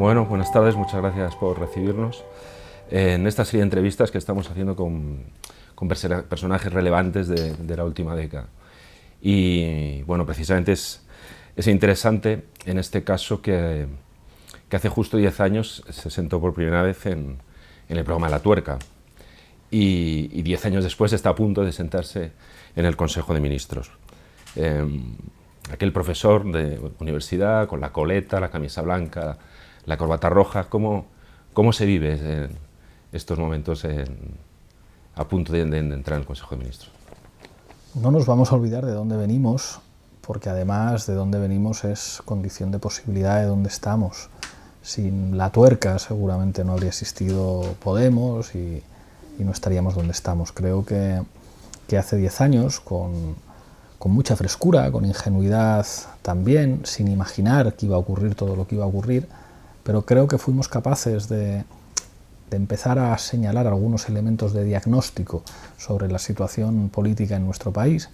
Bueno, buenas tardes, muchas gracias por recibirnos en esta serie de entrevistas que estamos haciendo con personajes relevantes de la última década. Y bueno, precisamente es interesante en este caso que hace justo 10 años se sentó por primera vez en el programa La Tuerca y 10 años después está a punto de sentarse en el Consejo de Ministros. Aquel profesor de universidad con la coleta, la camisa blanca, la corbata roja, ¿cómo se vive en estos momentos a punto de entrar en el Consejo de Ministros? No nos vamos a olvidar de dónde venimos, porque además de dónde venimos es condición de posibilidad de dónde estamos. Sin La Tuerca seguramente no habría existido Podemos y no estaríamos donde estamos. Creo que hace 10 años, con mucha frescura, con ingenuidad también, sin imaginar que iba a ocurrir todo lo que iba a ocurrir, pero creo que fuimos capaces de empezar a señalar algunos elementos de diagnóstico sobre la situación política en nuestro país,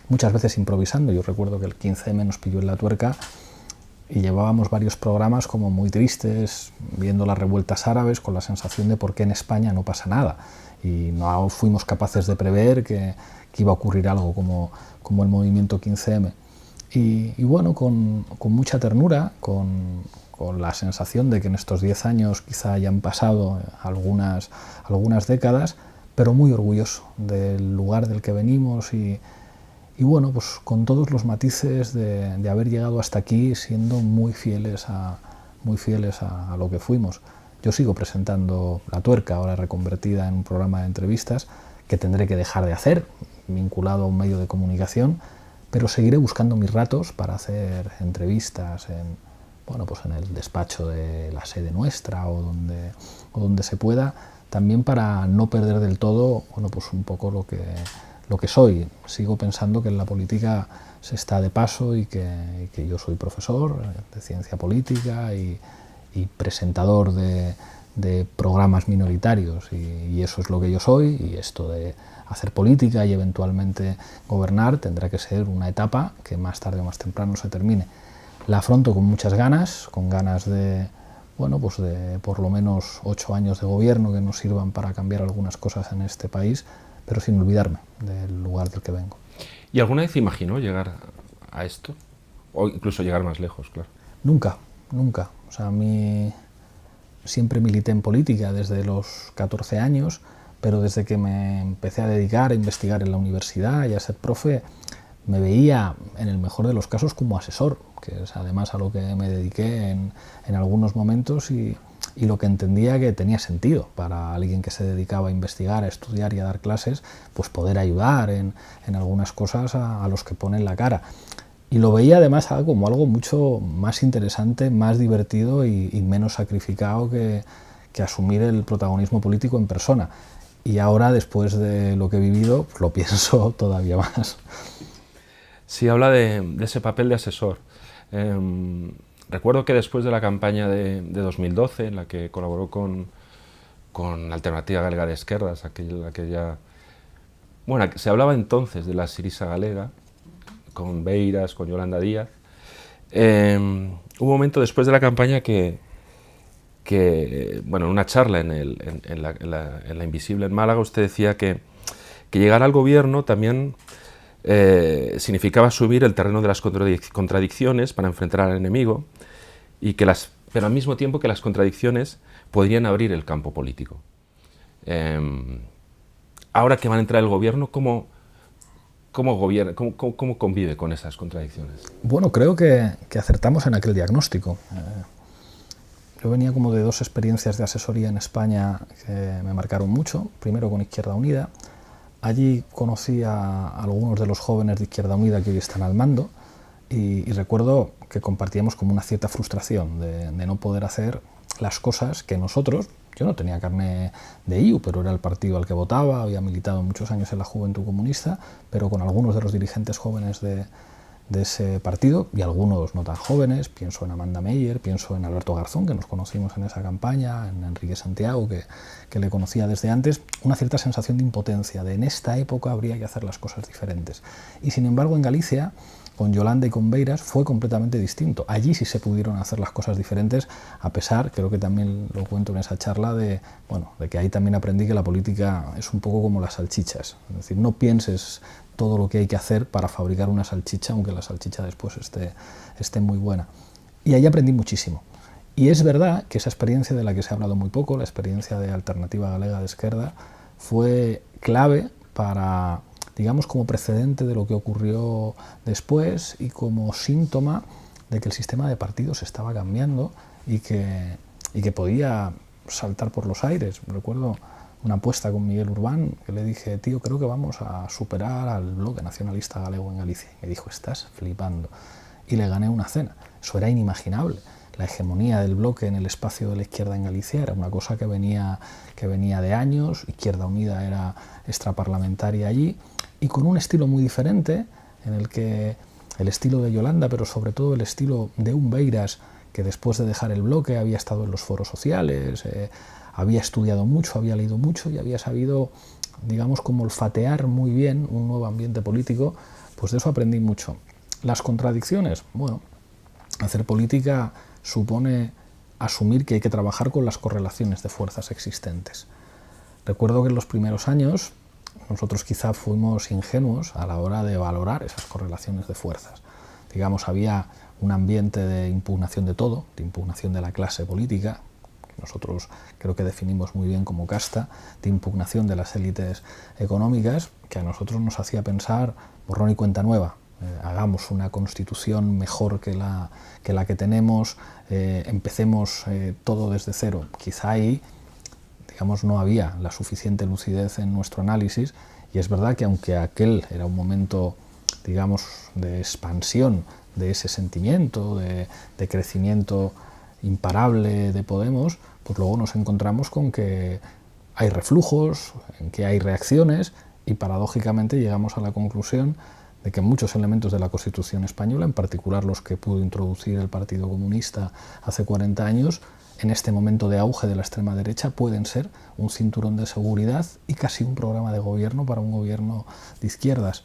muchas veces improvisando. Yo recuerdo que el 15M nos pilló en La Tuerca y llevábamos varios programas como muy tristes, viendo las revueltas árabes con la sensación de por qué en España no pasa nada. Y no fuimos capaces de prever que iba a ocurrir algo como el movimiento 15M. Y bueno, con mucha ternura, con la sensación de que en estos 10 años quizá hayan pasado algunas décadas, pero muy orgulloso del lugar del que venimos y bueno, pues con todos los matices de haber llegado hasta aquí siendo muy fieles a lo que fuimos. Yo sigo presentando La Tuerca, ahora reconvertida en un programa de entrevistas que tendré que dejar de hacer, vinculado a un medio de comunicación, pero seguiré buscando mis ratos para hacer entrevistas en el despacho de la sede nuestra o donde se pueda, también para no perder del todo un poco lo que soy. Sigo pensando que en la política se está de paso y que yo soy profesor de ciencia política y presentador de programas minoritarios y eso es lo que yo soy, y esto de hacer política y eventualmente gobernar tendrá que ser una etapa que más tarde o más temprano se termine. La afronto con muchas ganas, con ganas de por lo menos 8 años de gobierno que nos sirvan para cambiar algunas cosas en este país, pero sin olvidarme del lugar del que vengo. ¿Y alguna vez imaginó llegar a esto? O incluso llegar más lejos, claro. Nunca. O sea, a mí siempre milité en política desde los 14 años, pero desde que me empecé a dedicar a investigar en la universidad y a ser profe, me veía, en el mejor de los casos, como asesor, que es además a lo que me dediqué en algunos momentos y lo que entendía que tenía sentido para alguien que se dedicaba a investigar, a estudiar y a dar clases, pues poder ayudar en algunas cosas a los que ponen la cara. Y lo veía además como algo mucho más interesante, más divertido y menos sacrificado que asumir el protagonismo político en persona. Y ahora, después de lo que he vivido, pues lo pienso todavía más. Sí, habla de ese papel de asesor. Recuerdo que después de la campaña de 2012, en la que colaboró con Alternativa Galega de Esquerdas, se hablaba entonces de la Sirisa Galega, con Beiras, con Yolanda Díaz. Hubo un momento después de la campaña que en una charla en la Invisible en Málaga, usted decía que llegar al gobierno también significaba subir el terreno de las contradicciones para enfrentar al enemigo, pero al mismo tiempo que las contradicciones podrían abrir el campo político. Ahora que van a entrar el gobierno, ¿cómo convive con esas contradicciones? Bueno, creo que acertamos en aquel diagnóstico. Yo venía como de 2 experiencias de asesoría en España que me marcaron mucho. Primero con Izquierda Unida. Allí conocí a algunos de los jóvenes de Izquierda Unida que hoy están al mando y recuerdo que compartíamos como una cierta frustración de no poder hacer las cosas que nosotros. Yo no tenía carne de IU, pero era el partido al que votaba, había militado muchos años en la Juventud Comunista, pero con algunos de los dirigentes jóvenes de de ese partido, y algunos no tan jóvenes, pienso en Amanda Meyer, pienso en Alberto Garzón, que nos conocimos en esa campaña, en Enrique Santiago, que le conocía desde antes, una cierta sensación de impotencia, de en esta época habría que hacer las cosas diferentes. Y sin embargo en Galicia, con Yolanda y con Beiras, fue completamente distinto. Allí sí se pudieron hacer las cosas diferentes, a pesar, creo que también lo cuento en esa charla, de que ahí también aprendí que la política es un poco como las salchichas. Es decir, no pienses todo lo que hay que hacer para fabricar una salchicha, aunque la salchicha después esté muy buena. Y ahí aprendí muchísimo. Y es verdad que esa experiencia de la que se ha hablado muy poco, la experiencia de Alternativa Galega de Esquerda, fue clave para, digamos, como precedente de lo que ocurrió después y como síntoma de que el sistema de partidos estaba cambiando y que podía saltar por los aires. Recuerdo una apuesta con Miguel Urbán, que le dije, tío, creo que vamos a superar al bloque nacionalista galego en Galicia. Y me dijo, estás flipando. Y le gané una cena. Eso era inimaginable. La hegemonía del bloque en el espacio de la izquierda en Galicia era una cosa que venía de años. Izquierda Unida era extraparlamentaria allí, y con un estilo muy diferente, en el que el estilo de Yolanda, pero sobre todo el estilo de un Beiras, que después de dejar el bloque había estado en los foros sociales, había estudiado mucho, había leído mucho y había sabido, digamos, como olfatear muy bien un nuevo ambiente político. Pues de eso aprendí mucho. Las contradicciones, bueno, hacer política supone asumir que hay que trabajar con las correlaciones de fuerzas existentes. Recuerdo que en los primeros años nosotros quizá fuimos ingenuos a la hora de valorar esas correlaciones de fuerzas. Digamos, había un ambiente de impugnación de todo, de impugnación de la clase política, que nosotros creo que definimos muy bien como casta, de impugnación de las élites económicas, que a nosotros nos hacía pensar borrón y cuenta nueva. Hagamos una constitución mejor que la que tenemos, empecemos todo desde cero. Quizá ahí, digamos, no había la suficiente lucidez en nuestro análisis, y es verdad que aunque aquel era un momento, digamos, de expansión de ese sentimiento, de crecimiento imparable de Podemos, pues luego nos encontramos con que hay reflujos, en que hay reacciones, y paradójicamente llegamos a la conclusión de que muchos elementos de la Constitución española, en particular los que pudo introducir el Partido Comunista hace 40 años, en este momento de auge de la extrema derecha, pueden ser un cinturón de seguridad y casi un programa de gobierno para un gobierno de izquierdas.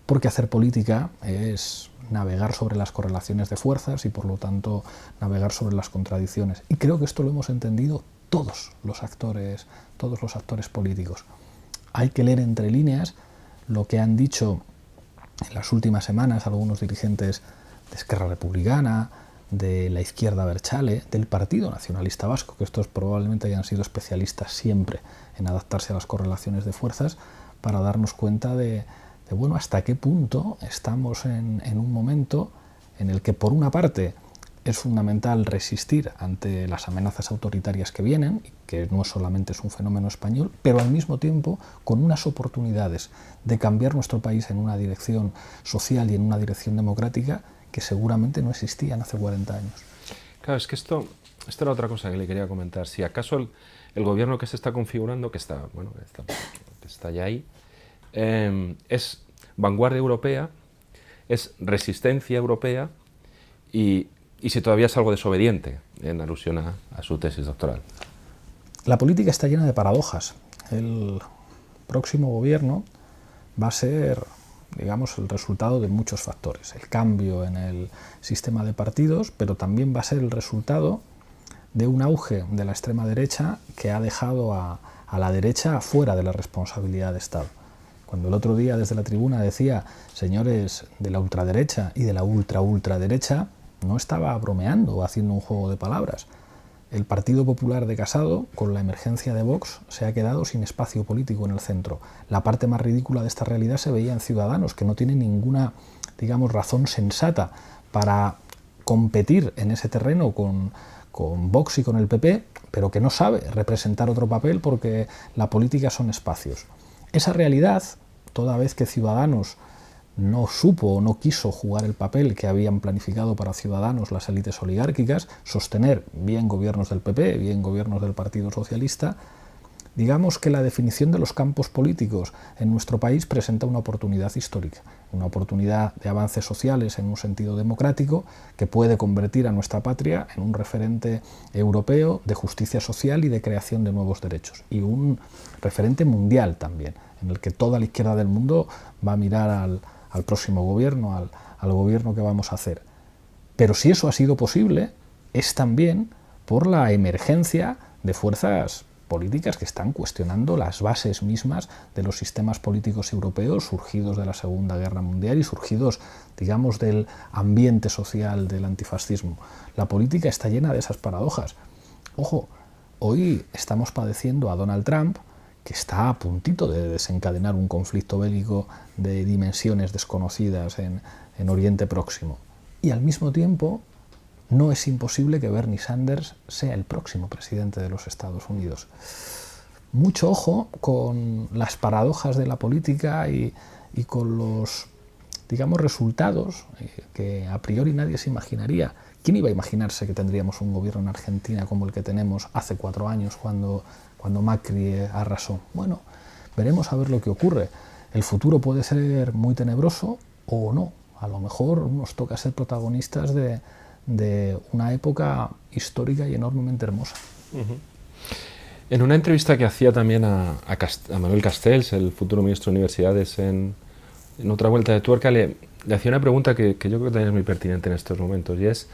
Porque hacer política es navegar sobre las correlaciones de fuerzas y, por lo tanto, navegar sobre las contradicciones. Y creo que esto lo hemos entendido todos los actores políticos. Hay que leer entre líneas lo que han dicho en las últimas semanas algunos dirigentes de Esquerra Republicana, de la izquierda abertzale, del Partido Nacionalista Vasco, que estos probablemente hayan sido especialistas siempre en adaptarse a las correlaciones de fuerzas, para darnos cuenta de bueno, hasta qué punto estamos en un momento en el que, por una parte, es fundamental resistir ante las amenazas autoritarias que vienen, que no solamente es un fenómeno español, pero al mismo tiempo con unas oportunidades de cambiar nuestro país en una dirección social y en una dirección democrática que seguramente no existían hace 40 años. Claro, es que esto era otra cosa que le quería comentar. Si acaso el gobierno que se está configurando, que está ya ahí, es vanguardia europea, es resistencia europea, y si todavía es algo desobediente, en alusión a su tesis doctoral. La política está llena de paradojas. El próximo gobierno va a ser, digamos, el resultado de muchos factores. El cambio en el sistema de partidos, pero también va a ser el resultado de un auge de la extrema derecha que ha dejado a la derecha fuera de la responsabilidad de Estado. Cuando el otro día desde la tribuna decía, señores de la ultraderecha y de la ultraderecha, no estaba bromeando o haciendo un juego de palabras. El Partido Popular de Casado, con la emergencia de Vox, se ha quedado sin espacio político en el centro. La parte más ridícula de esta realidad se veía en Ciudadanos, que no tiene ninguna, digamos, razón sensata para competir en ese terreno con Vox y con el PP, pero que no sabe representar otro papel porque la política son espacios. Esa realidad, toda vez que Ciudadanos no supo o no quiso jugar el papel que habían planificado para Ciudadanos las élites oligárquicas, sostener bien gobiernos del PP, bien gobiernos del Partido Socialista, Digamos que la definición de los campos políticos en nuestro país presenta una oportunidad histórica, una oportunidad de avances sociales en un sentido democrático que puede convertir a nuestra patria en un referente europeo de justicia social y de creación de nuevos derechos, y un referente mundial también, en el que toda la izquierda del mundo va a mirar al próximo gobierno, al gobierno que vamos a hacer. Pero si eso ha sido posible, es también por la emergencia de fuerzas políticas que están cuestionando las bases mismas de los sistemas políticos europeos surgidos de la Segunda Guerra Mundial y surgidos, digamos, del ambiente social del antifascismo. La política está llena de esas paradojas. Ojo, hoy estamos padeciendo a Donald Trump, que está a puntito de desencadenar un conflicto bélico de dimensiones desconocidas en Oriente Próximo. Y al mismo tiempo, no es imposible que Bernie Sanders sea el próximo presidente de los Estados Unidos. Mucho ojo con las paradojas de la política y con los, digamos, resultados que a priori nadie se imaginaría. ¿Quién iba a imaginarse que tendríamos un gobierno en Argentina como el que tenemos hace 4 años cuando Macri arrasó? Bueno, veremos a ver lo que ocurre. El futuro puede ser muy tenebroso o no. A lo mejor nos toca ser protagonistas de una época histórica y enormemente hermosa. En una entrevista que hacía también a Manuel Castells, el futuro ministro de Universidades, en otra vuelta de tuerca, le hacía una pregunta que yo creo que también es muy pertinente en estos momentos, y es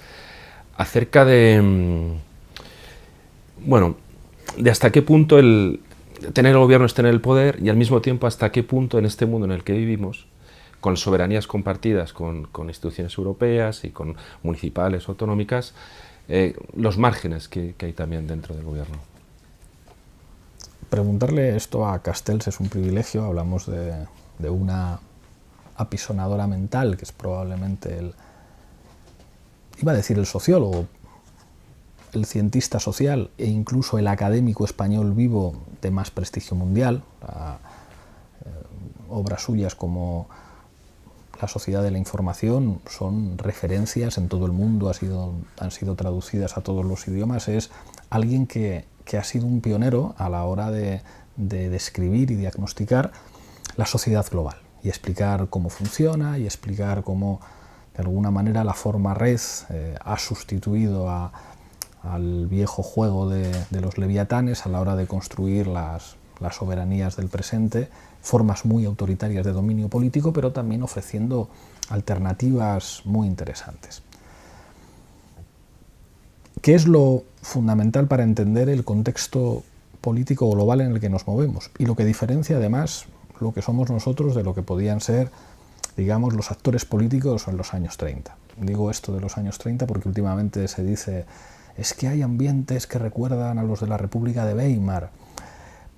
acerca de, bueno, de hasta qué punto tener el gobierno es tener el poder, y al mismo tiempo hasta qué punto en este mundo en el que vivimos, con soberanías compartidas con instituciones europeas y con municipales, autonómicas, los márgenes que hay también dentro del gobierno. Preguntarle esto a Castells es un privilegio. Hablamos de una apisonadora mental, que es probablemente iba a decir el sociólogo, el cientista social e incluso el académico español vivo de más prestigio mundial. Obras suyas como La sociedad de la información son referencias en todo el mundo, han sido traducidas a todos los idiomas. Es alguien que ha sido un pionero a la hora de describir y diagnosticar la sociedad global y explicar cómo funciona y explicar cómo, de alguna manera, la forma red ha sustituido al viejo juego de los leviatanes a la hora de construir las soberanías del presente, formas muy autoritarias de dominio político, pero también ofreciendo alternativas muy interesantes. ¿Qué es lo fundamental para entender el contexto político global en el que nos movemos? Y lo que diferencia, además, lo que somos nosotros de lo que podían ser, digamos, los actores políticos en los años 30. Digo esto de los años 30 porque últimamente se dice es que hay ambientes que recuerdan a los de la República de Weimar.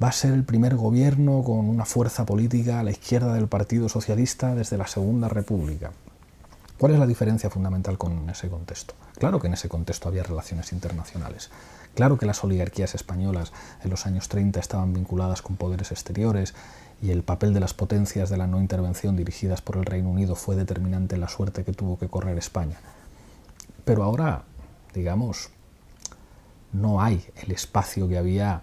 Va a ser el primer gobierno con una fuerza política a la izquierda del Partido Socialista desde la Segunda República. ¿Cuál es la diferencia fundamental con ese contexto? Claro que en ese contexto había relaciones internacionales. Claro que las oligarquías españolas en los años 30 estaban vinculadas con poderes exteriores y el papel de las potencias de la no intervención dirigidas por el Reino Unido fue determinante en la suerte que tuvo que correr España. Pero ahora, digamos, no hay el espacio que había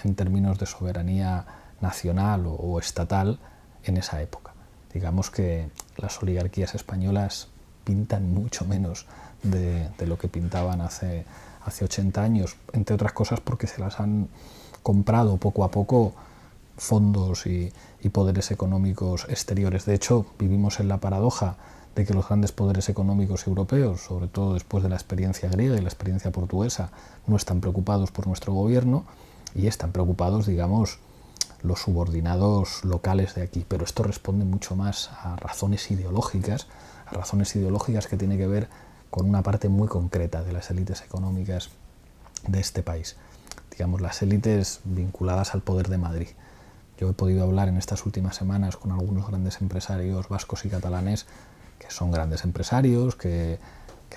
en términos de soberanía nacional o estatal en esa época. Digamos que las oligarquías españolas pintan mucho menos de lo que pintaban hace 80 años, entre otras cosas porque se las han comprado poco a poco fondos y poderes económicos exteriores. De hecho, vivimos en la paradoja de que los grandes poderes económicos europeos, sobre todo después de la experiencia griega y la experiencia portuguesa, no están preocupados por nuestro gobierno y están preocupados, digamos, los subordinados locales de aquí. Pero esto responde mucho más a razones ideológicas que tienen que ver con una parte muy concreta de las élites económicas de este país. Digamos, las élites vinculadas al poder de Madrid. Yo he podido hablar en estas últimas semanas con algunos grandes empresarios vascos y catalanes que son grandes empresarios, que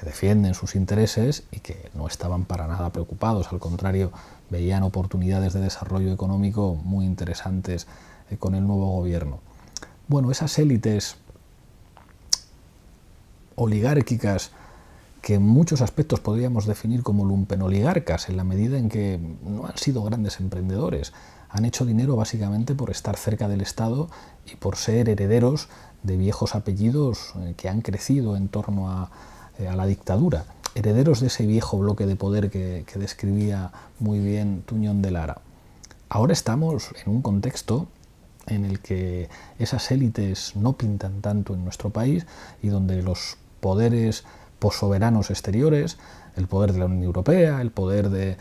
defienden sus intereses y que no estaban para nada preocupados. Al contrario, veían oportunidades de desarrollo económico muy interesantes con el nuevo gobierno. Bueno, esas élites oligárquicas que en muchos aspectos podríamos definir como lumpenoligarcas, en la medida en que no han sido grandes emprendedores, han hecho dinero básicamente por estar cerca del Estado y por ser herederos de viejos apellidos que han crecido en torno a la dictadura, herederos de ese viejo bloque de poder que describía muy bien Tuñón de Lara. Ahora estamos en un contexto en el que esas élites no pintan tanto en nuestro país y donde los poderes possoberanos exteriores, el poder de la Unión Europea, el poder de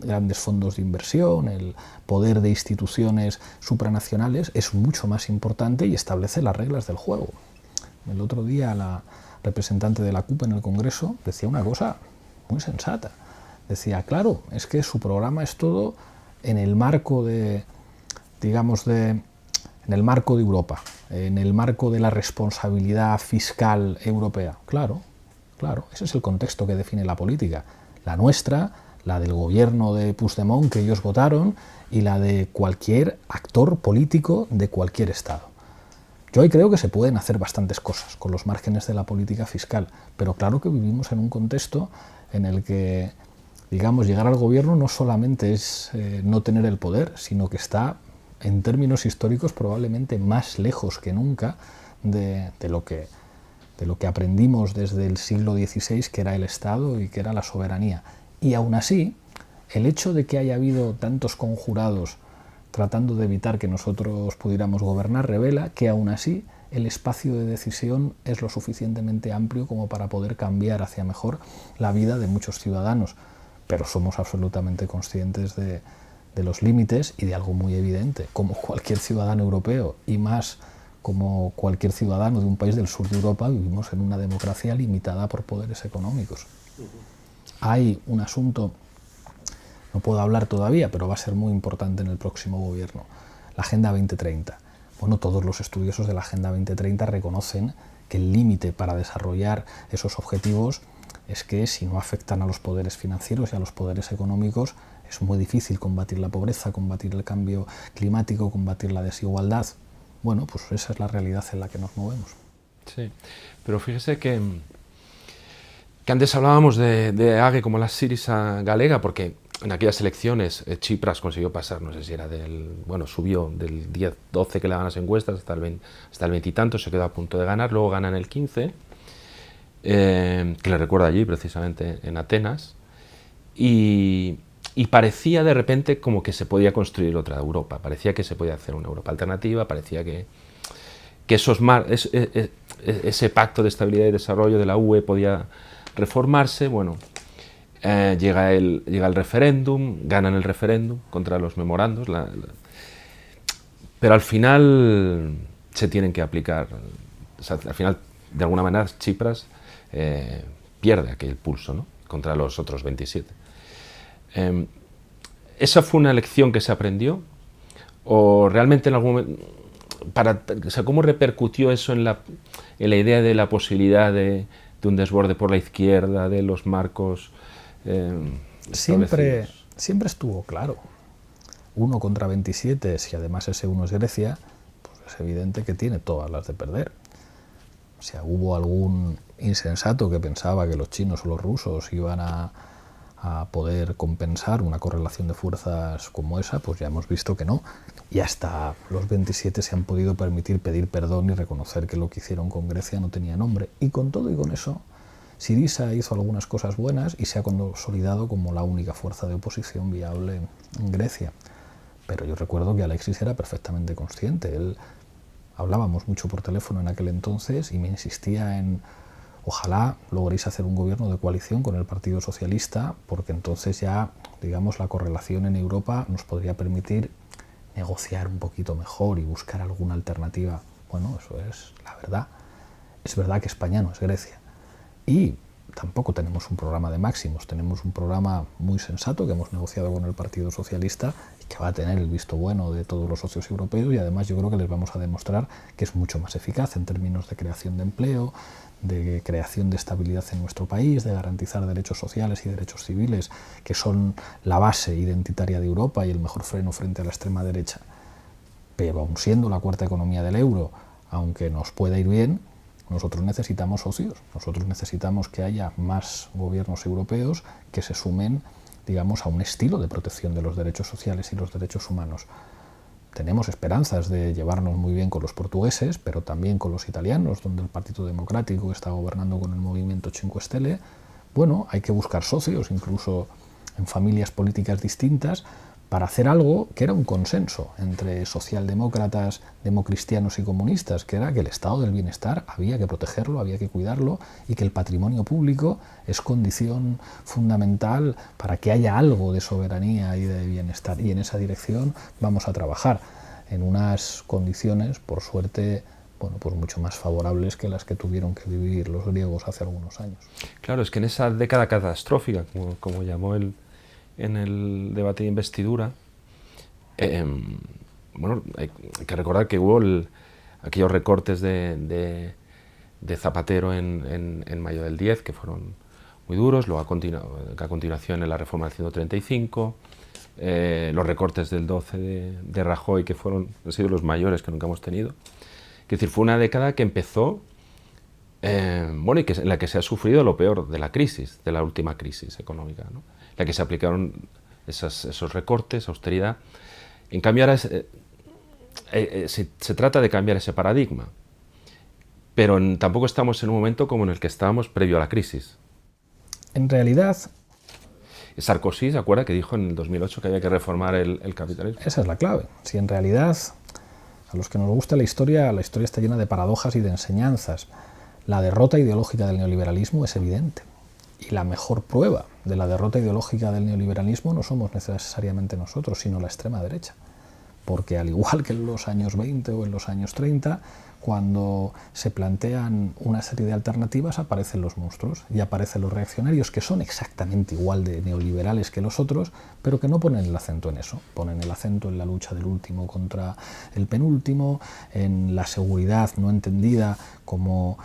grandes fondos de inversión, el poder de instituciones supranacionales es mucho más importante y establece las reglas del juego. El otro día la representante de la CUP en el Congreso decía una cosa muy sensata. Decía, claro, es que su programa es todo en el marco de, digamos, en el marco de Europa, en el marco de la responsabilidad fiscal europea. Claro, ese es el contexto que define la política. La nuestra, la del gobierno de Puigdemont que ellos votaron y la de cualquier actor político de cualquier Estado. Yo ahí creo que se pueden hacer bastantes cosas con los márgenes de la política fiscal, pero claro que vivimos en un contexto en el que, digamos, llegar al gobierno no solamente es no tener el poder, sino que está, en términos históricos, probablemente más lejos que nunca de lo que aprendimos desde el siglo XVI, que era el Estado y que era la soberanía. Y aún así, el hecho de que haya habido tantos conjurados tratando de evitar que nosotros pudiéramos gobernar revela que aún así el espacio de decisión es lo suficientemente amplio como para poder cambiar hacia mejor la vida de muchos ciudadanos. Pero somos absolutamente conscientes de los límites y de algo muy evidente, como cualquier ciudadano europeo y más como cualquier ciudadano de un país del sur de Europa, vivimos en una democracia limitada por poderes económicos. Hay un asunto, no puedo hablar todavía, pero va a ser muy importante en el próximo gobierno, la Agenda 2030. Bueno, todos los estudiosos de la Agenda 2030 reconocen que el límite para desarrollar esos objetivos es que si no afectan a los poderes financieros y a los poderes económicos, es muy difícil combatir la pobreza, combatir el cambio climático, combatir la desigualdad. Bueno, pues esa es la realidad en la que nos movemos. Sí, pero fíjese que antes hablábamos de AGE como la Syriza galega, porque en aquellas elecciones Tsipras consiguió pasar, no sé si era subió del 10-12 que le daban las encuestas hasta el 20 y tanto, se quedó a punto de ganar, luego gana en el 15, que le recuerda allí precisamente en Atenas, y parecía de repente como que se podía construir otra Europa, parecía que se podía hacer una Europa alternativa, parecía que ese pacto de estabilidad y desarrollo de la UE podía reformarse. Bueno, llega el referéndum, ganan el referéndum contra los memorandos, pero al final se tienen que aplicar, o sea, al final de alguna manera Tsipras pierde aquel pulso, ¿no?, contra los otros 27. ¿Esa fue una lección que se aprendió? ¿O realmente en algún momento, cómo repercutió eso en la idea de la posibilidad de un desborde por la izquierda, de los marcos siempre estuvo claro. 1 contra 27, si además ese 1 es Grecia, pues es evidente que tiene todas las de perder. O sea, hubo algún insensato que pensaba que los chinos o los rusos iban a poder compensar una correlación de fuerzas como esa, pues ya hemos visto que no. Y hasta los 27 se han podido permitir pedir perdón y reconocer que lo que hicieron con Grecia no tenía nombre. Y con todo y con eso, Syriza hizo algunas cosas buenas y se ha consolidado como la única fuerza de oposición viable en Grecia. Pero yo recuerdo que Alexis era perfectamente consciente. Hablábamos mucho por teléfono en aquel entonces y me insistía en: ojalá logréis hacer un gobierno de coalición con el Partido Socialista, porque entonces ya, digamos, la correlación en Europa nos podría permitir negociar un poquito mejor y buscar alguna alternativa. Bueno, eso es la verdad. Es verdad que España no es Grecia. Y tampoco tenemos un programa de máximos, tenemos un programa muy sensato que hemos negociado con el Partido Socialista y que va a tener el visto bueno de todos los socios europeos, y además yo creo que les vamos a demostrar que es mucho más eficaz en términos de creación de empleo, de creación de estabilidad en nuestro país, de garantizar derechos sociales y derechos civiles, que son la base identitaria de Europa y el mejor freno frente a la extrema derecha. Pero aun siendo la cuarta economía del euro, aunque nos pueda ir bien, nosotros necesitamos socios, nosotros necesitamos que haya más gobiernos europeos que se sumen digamos, a un estilo de protección de los derechos sociales y los derechos humanos. Tenemos esperanzas de llevarnos muy bien con los portugueses, pero también con los italianos, donde el Partido Democrático está gobernando con el movimiento Cinque Stelle. Bueno, hay que buscar socios, incluso en familias políticas distintas, para hacer algo que era un consenso entre socialdemócratas, democristianos y comunistas, que era que el estado del bienestar había que protegerlo, había que cuidarlo, y que el patrimonio público es condición fundamental para que haya algo de soberanía y de bienestar. Y en esa dirección vamos a trabajar, en unas condiciones, por suerte, bueno, pues mucho más favorables que las que tuvieron que vivir los griegos hace algunos años. Claro, es que en esa década catastrófica, como llamó él en el debate de investidura, bueno, hay que recordar que hubo aquellos recortes de Zapatero en mayo del 10, que fueron muy duros, luego a continuación en la reforma del 135, los recortes del 12 de Rajoy, que han sido los mayores que nunca hemos tenido. Es decir, fue una década que empezó, bueno, y en la que se ha sufrido lo peor de la crisis, de la última crisis económica, ¿no? En la que se aplicaron esos recortes, austeridad. En cambio, ahora se trata de cambiar ese paradigma, pero tampoco estamos en un momento como en el que estábamos previo a la crisis. En realidad, Sarkozy, ¿se acuerda que dijo en el 2008 que había que reformar el capitalismo? esa es la clave. Si en realidad, a los que nos gusta la historia está llena de paradojas y de enseñanzas. La derrota ideológica del neoliberalismo es evidente. Y la mejor prueba de la derrota ideológica del neoliberalismo no somos necesariamente nosotros, sino la extrema derecha. Porque al igual que en los años 20 o en los años 30, cuando se plantean una serie de alternativas, aparecen los monstruos y aparecen los reaccionarios, que son exactamente igual de neoliberales que los otros, pero que no ponen el acento en eso. Ponen el acento en la lucha del último contra el penúltimo, en la seguridad no entendida como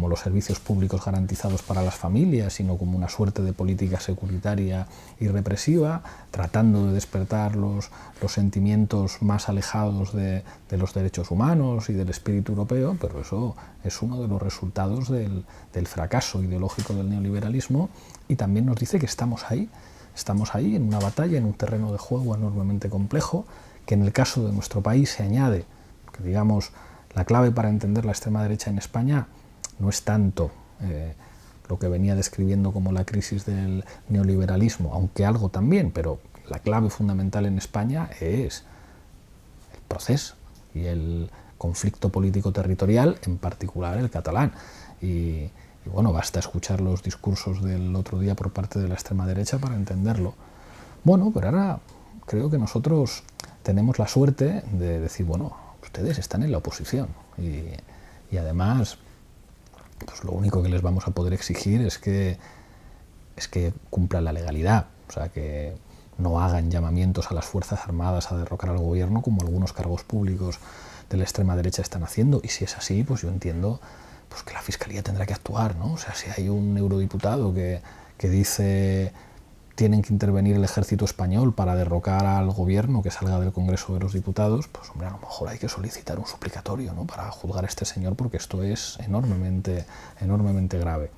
los servicios públicos garantizados para las familias, sino como una suerte de política securitaria y represiva, tratando de despertar los sentimientos más alejados de los derechos humanos y del espíritu europeo, pero eso es uno de los resultados del fracaso ideológico del neoliberalismo, y también nos dice que estamos ahí en una batalla, en un terreno de juego enormemente complejo, que en el caso de nuestro país se añade, que digamos, la clave para entender la extrema derecha en España no es tanto lo que venía describiendo como la crisis del neoliberalismo, aunque algo también, pero la clave fundamental en España es el proceso y el conflicto político territorial, en particular el catalán. Y bueno, basta escuchar los discursos del otro día por parte de la extrema derecha para entenderlo. Bueno, pero ahora creo que nosotros tenemos la suerte de decir, bueno, ustedes están en la oposición y además, pues lo único que les vamos a poder exigir es que cumplan la legalidad, o sea, que no hagan llamamientos a las Fuerzas Armadas a derrocar al gobierno, como algunos cargos públicos de la extrema derecha están haciendo. Y si es así, pues yo entiendo pues que la Fiscalía tendrá que actuar, ¿no? O sea, si hay un eurodiputado que dice tienen que intervenir el ejército español para derrocar al gobierno que salga del Congreso de los Diputados, pues hombre, a lo mejor hay que solicitar un suplicatorio, ¿no?, para juzgar a este señor, porque esto es enormemente grave.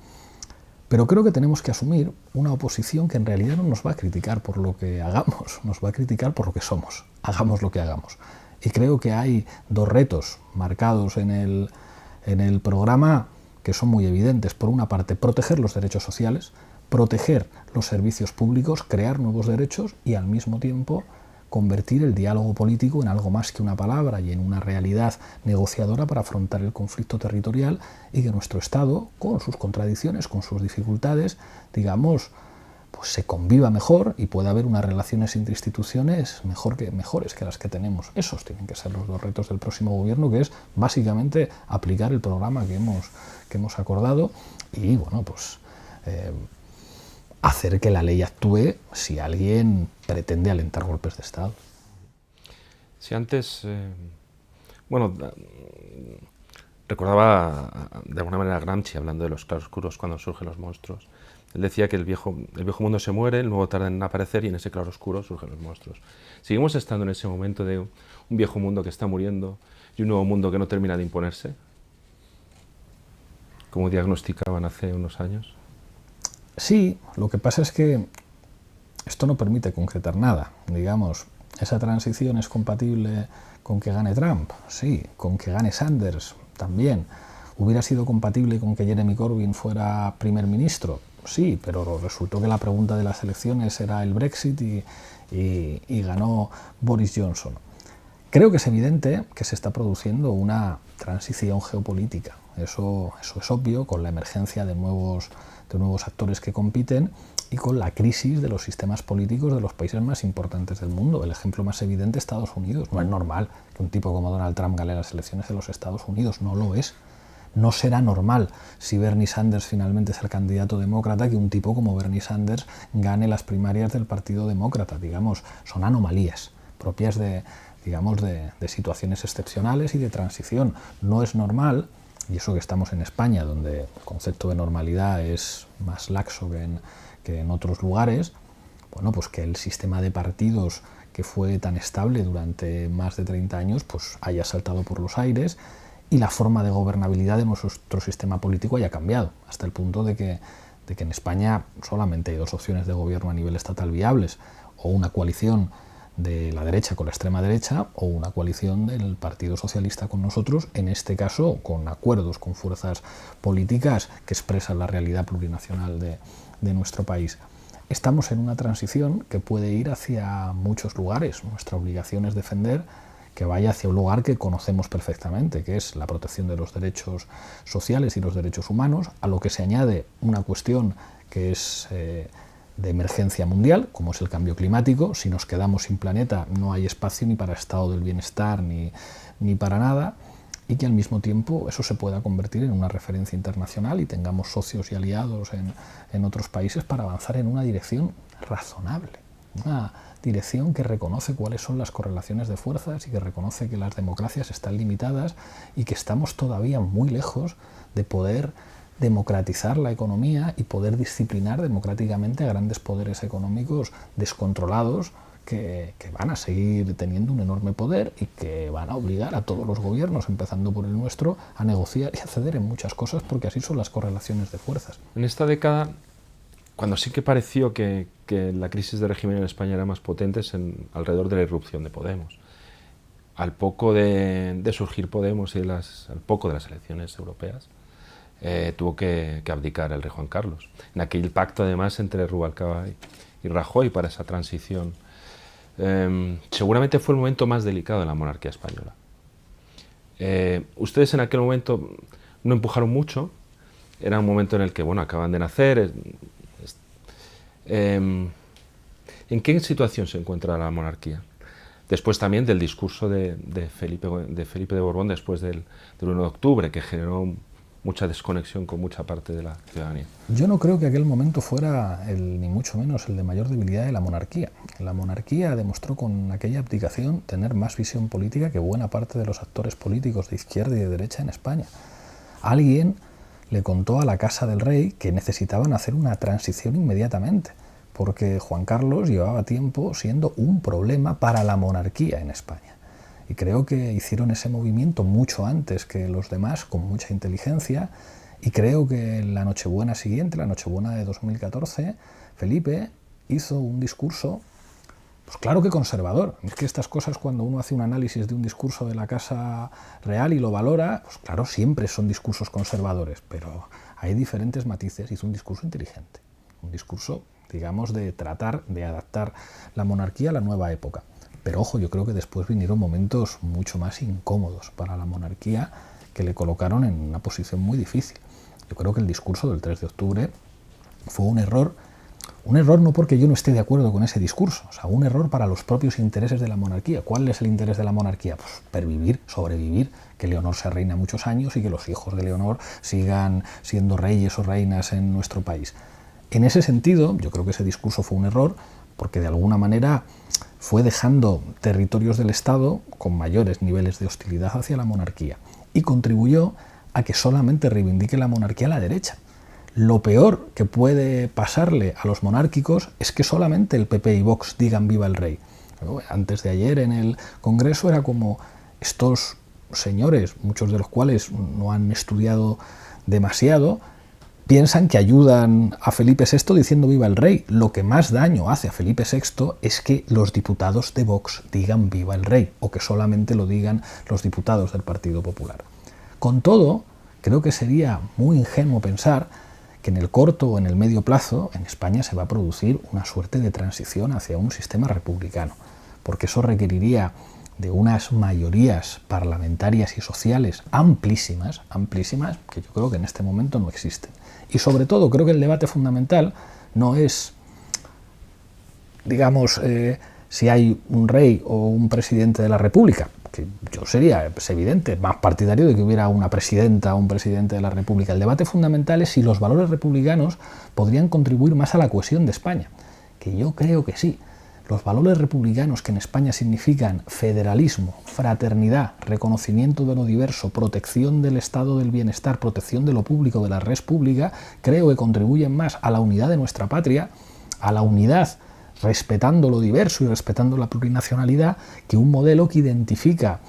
Pero creo que tenemos que asumir una oposición que en realidad no nos va a criticar por lo que hagamos, nos va a criticar por lo que somos, hagamos lo que hagamos. Y creo que hay dos retos marcados en el programa que son muy evidentes. Por una parte, proteger los derechos sociales, proteger los servicios públicos, crear nuevos derechos y al mismo tiempo convertir el diálogo político en algo más que una palabra y en una realidad negociadora para afrontar el conflicto territorial, y que nuestro Estado, con sus contradicciones, con sus dificultades, digamos, pues se conviva mejor y pueda haber unas relaciones entre instituciones mejores que las que tenemos. Esos tienen que ser los dos retos del próximo gobierno, que es básicamente aplicar el programa que hemos acordado y, bueno, pues hacer que la ley actúe si alguien pretende alentar golpes de Estado. Si antes, bueno, recordaba de alguna manera a Gramsci hablando de los claroscuros cuando surgen los monstruos. Él decía que el viejo mundo se muere, el nuevo tarda en aparecer y en ese claroscuro surgen los monstruos. Seguimos estando en ese momento de un viejo mundo que está muriendo y un nuevo mundo que no termina de imponerse, como diagnosticaban hace unos años. Sí, lo que pasa es que esto no permite concretar nada. Digamos, ¿esa transición es compatible con que gane Trump? Sí. ¿Con que gane Sanders? También. ¿Hubiera sido compatible con que Jeremy Corbyn fuera primer ministro? Sí, pero resultó que la pregunta de las elecciones era el Brexit y ganó Boris Johnson. Creo que es evidente que se está produciendo una transición geopolítica. Eso es obvio, con la emergencia de nuevos actores que compiten y con la crisis de los sistemas políticos de los países más importantes del mundo. El ejemplo más evidente es Estados Unidos. No es normal que un tipo como Donald Trump gane las elecciones de los Estados Unidos. No lo es. No será normal, si Bernie Sanders finalmente es el candidato demócrata, que un tipo como Bernie Sanders gane las primarias del Partido Demócrata. Digamos, son anomalías propias de situaciones excepcionales y de transición. No es normal, y eso que estamos en España, donde el concepto de normalidad es más laxo que en otros lugares, bueno, pues que el sistema de partidos que fue tan estable durante más de 30 años pues haya saltado por los aires y la forma de gobernabilidad de nuestro sistema político haya cambiado, hasta el punto de que en España solamente hay dos opciones de gobierno a nivel estatal viables: o una coalición de la derecha con la extrema derecha, o una coalición del Partido Socialista con nosotros, en este caso con acuerdos con fuerzas políticas que expresan la realidad plurinacional de nuestro país. Estamos en una transición que puede ir hacia muchos lugares. Nuestra obligación es defender que vaya hacia un lugar que conocemos perfectamente, que es la protección de los derechos sociales y los derechos humanos, a lo que se añade una cuestión que es de emergencia mundial, como es el cambio climático. Si nos quedamos sin planeta no hay espacio ni para estado del bienestar ni para nada, y que al mismo tiempo eso se pueda convertir en una referencia internacional y tengamos socios y aliados en otros países para avanzar en una dirección razonable, una dirección que reconoce cuáles son las correlaciones de fuerzas y que reconoce que las democracias están limitadas y que estamos todavía muy lejos de poder democratizar la economía y poder disciplinar democráticamente a grandes poderes económicos descontrolados que van a seguir teniendo un enorme poder y que van a obligar a todos los gobiernos, empezando por el nuestro, a negociar y a ceder en muchas cosas, porque así son las correlaciones de fuerzas. En esta década, cuando sí que pareció que la crisis de régimen en España era más potente, es alrededor de la irrupción de Podemos. Al poco de surgir Podemos y al poco de las elecciones europeas, tuvo que abdicar el rey Juan Carlos. En aquel pacto, además, entre Rubalcaba y Rajoy para esa transición. Seguramente fue el momento más delicado de la monarquía española. Ustedes en aquel momento no empujaron mucho. Era un momento en el que, bueno, acaban de nacer. ¿En qué situación se encuentra la monarquía? Después también del discurso de Felipe de Borbón después del 1 de octubre, que generó mucha desconexión con mucha parte de la ciudadanía. Yo no creo que aquel momento fuera ni mucho menos el de mayor debilidad de la monarquía. La monarquía demostró con aquella abdicación tener más visión política que buena parte de los actores políticos de izquierda y de derecha en España. Alguien le contó a la Casa del Rey que necesitaban hacer una transición inmediatamente, porque Juan Carlos llevaba tiempo siendo un problema para la monarquía en España. Y creo que hicieron ese movimiento mucho antes que los demás, con mucha inteligencia, y creo que en la Nochebuena siguiente, la Nochebuena de 2014, Felipe hizo un discurso, pues claro que conservador. Es que estas cosas, cuando uno hace un análisis de un discurso de la Casa Real y lo valora, pues claro, siempre son discursos conservadores, pero hay diferentes matices. Hizo un discurso inteligente, un discurso, digamos, de tratar de adaptar la monarquía a la nueva época. Pero ojo, yo creo que después vinieron momentos mucho más incómodos para la monarquía que le colocaron en una posición muy difícil. Yo creo que el discurso del 3 de octubre fue un error no porque yo no esté de acuerdo con ese discurso, o sea, un error para los propios intereses de la monarquía. ¿Cuál es el interés de la monarquía? Pues pervivir, sobrevivir, que Leonor sea reina muchos años y que los hijos de Leonor sigan siendo reyes o reinas en nuestro país. En ese sentido, yo creo que ese discurso fue un error porque de alguna manera fue dejando territorios del Estado con mayores niveles de hostilidad hacia la monarquía y contribuyó a que solamente reivindique la monarquía a la derecha. Lo peor que puede pasarle a los monárquicos es que solamente el PP y Vox digan viva el rey. Antes de ayer en el Congreso era como estos señores, muchos de los cuales no han estudiado demasiado, piensan que ayudan a Felipe VI diciendo viva el rey. Lo que más daño hace a Felipe VI es que los diputados de Vox digan viva el rey, o que solamente lo digan los diputados del Partido Popular. Con todo, creo que sería muy ingenuo pensar que en el corto o en el medio plazo en España se va a producir una suerte de transición hacia un sistema republicano, porque eso requeriría de unas mayorías parlamentarias y sociales amplísimas, que yo creo que en este momento no existen. Y sobre todo creo que el debate fundamental no es, digamos, si hay un rey o un presidente de la República, que yo sería, es evidente, más partidario de que hubiera una presidenta o un presidente de la República. El debate fundamental es si los valores republicanos podrían contribuir más a la cohesión de España, que yo creo que sí. Los valores republicanos, que en España significan federalismo, fraternidad, reconocimiento de lo diverso, protección del estado del bienestar, protección de lo público, de la res pública, creo que contribuyen más a la unidad de nuestra patria, a la unidad respetando lo diverso y respetando la plurinacionalidad, que un modelo que identifica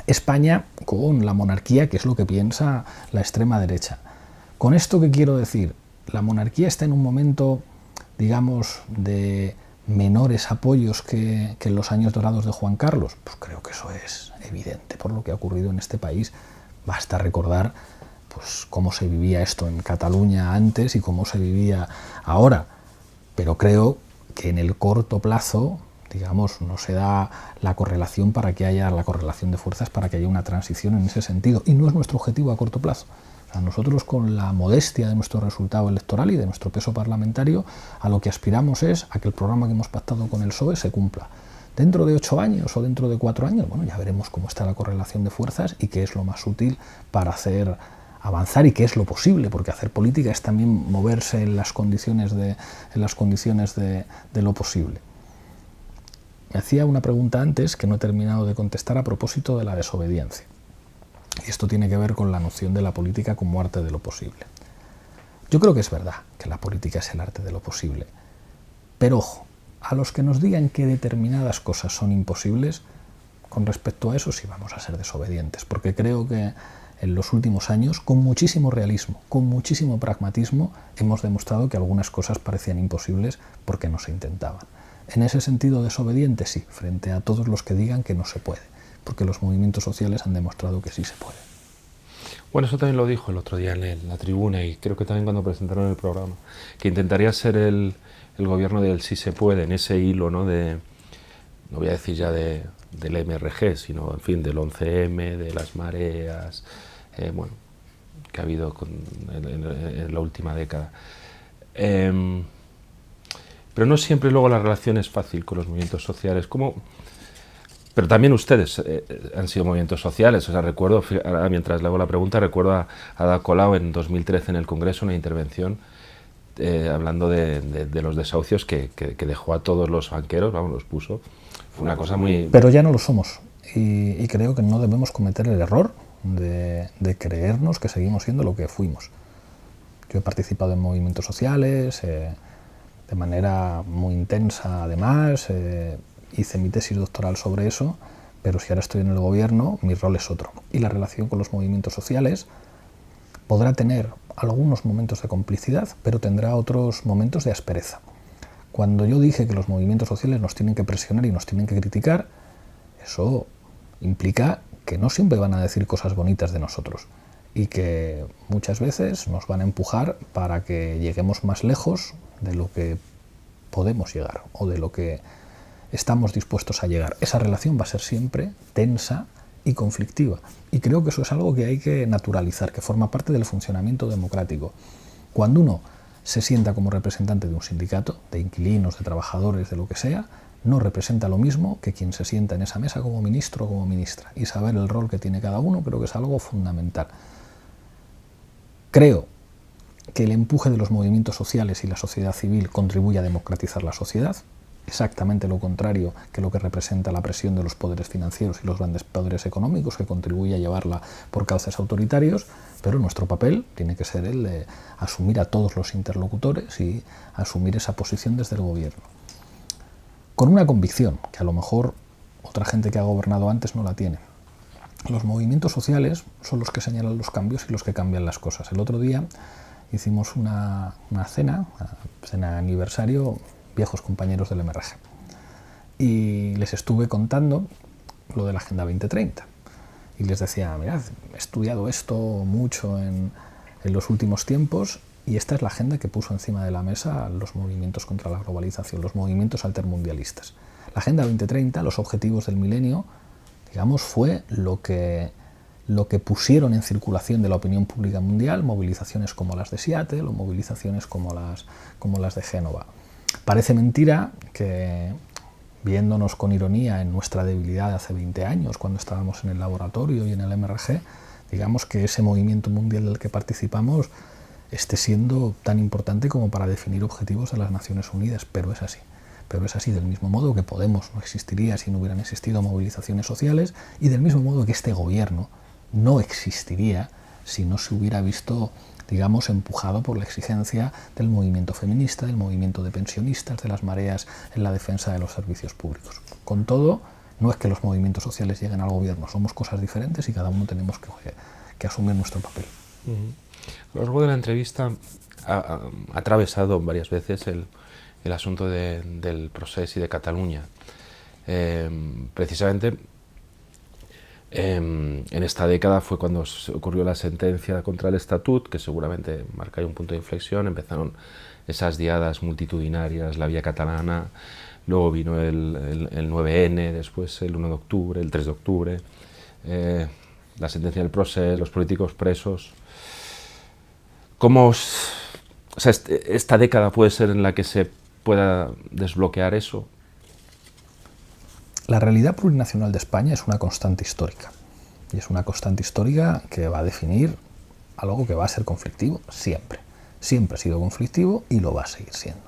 España con la monarquía, que es lo que piensa la extrema derecha. ¿Con esto qué quiero decir? La monarquía está en un momento, digamos, de menores apoyos que en los años dorados de Juan Carlos. Pues creo que eso es evidente por lo que ha ocurrido en este país. Basta recordar pues cómo se vivía esto en Cataluña antes y cómo se vivía ahora. Pero creo que en el corto plazo, digamos, no se da la correlación para que haya la correlación de fuerzas para que haya una transición en ese sentido. Y no es nuestro objetivo a corto plazo. O sea, nosotros, con la modestia de nuestro resultado electoral y de nuestro peso parlamentario, a lo que aspiramos es a que el programa que hemos pactado con el PSOE se cumpla. Dentro de 8 años o dentro de 4 años, bueno, ya veremos cómo está la correlación de fuerzas y qué es lo más útil para hacer avanzar y qué es lo posible, porque hacer política es también moverse en las condiciones de lo posible. Me hacía una pregunta antes que no he terminado de contestar a propósito de la desobediencia. Y esto tiene que ver con la noción de la política como arte de lo posible. Yo creo que es verdad que la política es el arte de lo posible. Pero ojo, a los que nos digan que determinadas cosas son imposibles, con respecto a eso sí vamos a ser desobedientes, porque creo que en los últimos años, con muchísimo realismo, con muchísimo pragmatismo, hemos demostrado que algunas cosas parecían imposibles porque no se intentaban. En ese sentido, desobediente sí, frente a todos los que digan que no se puede, porque los movimientos sociales han demostrado que sí se puede. Bueno, eso también lo dijo el otro día en la tribuna, y creo que también cuando presentaron el programa, que intentaría ser el gobierno del sí se puede, en ese hilo, ¿no? No voy a decir ya del MRG, sino, en fin, del 11M, de las mareas, bueno, que ha habido en la última década. Pero no siempre luego la relación es fácil con los movimientos sociales. Pero también ustedes han sido movimientos sociales. O sea, recuerdo, mientras le hago la pregunta, recuerdo a Ada Colau en 2013 en el Congreso una intervención hablando de los desahucios que dejó a todos los banqueros, vamos, los puso. Fue una cosa muy... Pero ya no lo somos. Y creo que no debemos cometer el error de creernos que seguimos siendo lo que fuimos. Yo he participado en movimientos sociales de manera muy intensa, además. Hice mi tesis doctoral sobre eso, pero si ahora estoy en el gobierno, mi rol es otro. Y la relación con los movimientos sociales podrá tener algunos momentos de complicidad, pero tendrá otros momentos de aspereza. Cuando yo dije que los movimientos sociales nos tienen que presionar y nos tienen que criticar, eso implica que no siempre van a decir cosas bonitas de nosotros y que muchas veces nos van a empujar para que lleguemos más lejos de lo que podemos llegar o de lo que estamos dispuestos a llegar. Esa relación va a ser siempre tensa y conflictiva. Y creo que eso es algo que hay que naturalizar, que forma parte del funcionamiento democrático. Cuando uno se sienta como representante de un sindicato, de inquilinos, de trabajadores, de lo que sea, no representa lo mismo que quien se sienta en esa mesa como ministro o como ministra. Y saber el rol que tiene cada uno creo que es algo fundamental. Creo que el empuje de los movimientos sociales y la sociedad civil contribuye a democratizar la sociedad, exactamente lo contrario que lo que representa la presión de los poderes financieros y los grandes poderes económicos, que contribuye a llevarla por cauces autoritarios, pero nuestro papel tiene que ser el de asumir a todos los interlocutores y asumir esa posición desde el gobierno. Con una convicción, que a lo mejor otra gente que ha gobernado antes no la tiene. los movimientos sociales son los que señalan los cambios y los que cambian las cosas. El otro día hicimos una cena de aniversario, viejos compañeros del MRG, y les estuve contando lo de la Agenda 2030. Y les decía, mirad, he estudiado esto mucho en los últimos tiempos y esta es la agenda que puso encima de la mesa los movimientos contra la globalización, los movimientos altermundialistas. La Agenda 2030, los objetivos del milenio, digamos, fue lo que pusieron en circulación de la opinión pública mundial, movilizaciones como las de Seattle o movilizaciones como las de Génova. Parece mentira que, viéndonos con ironía en nuestra debilidad de hace 20 años, cuando estábamos en el laboratorio y en el MRG, digamos que ese movimiento mundial del que participamos esté siendo tan importante como para definir objetivos de las Naciones Unidas, pero es así. Pero es así, del mismo modo que Podemos no existiría si no hubieran existido movilizaciones sociales, y del mismo modo que este gobierno no existiría si no se hubiera visto, digamos, empujado por la exigencia del movimiento feminista, del movimiento de pensionistas, de las mareas en la defensa de los servicios públicos. Con todo, no es que los movimientos sociales lleguen al gobierno, somos cosas diferentes y cada uno tenemos que asumir nuestro papel. A lo largo de la entrevista ha atravesado varias veces el asunto del procés y de Cataluña. Precisamente en esta década fue cuando se ocurrió la sentencia contra el Estatut, que seguramente marcaría un punto de inflexión. Empezaron esas diadas multitudinarias, la vía catalana, luego vino el 9N, después el 1 de octubre, el 3 de octubre, la sentencia del procés, los políticos presos. ¿Cómo esta década puede ser en la que se pueda desbloquear eso? La realidad plurinacional de España es una constante histórica, y es una constante histórica que va a definir algo que va a ser conflictivo siempre. Siempre ha sido conflictivo y lo va a seguir siendo.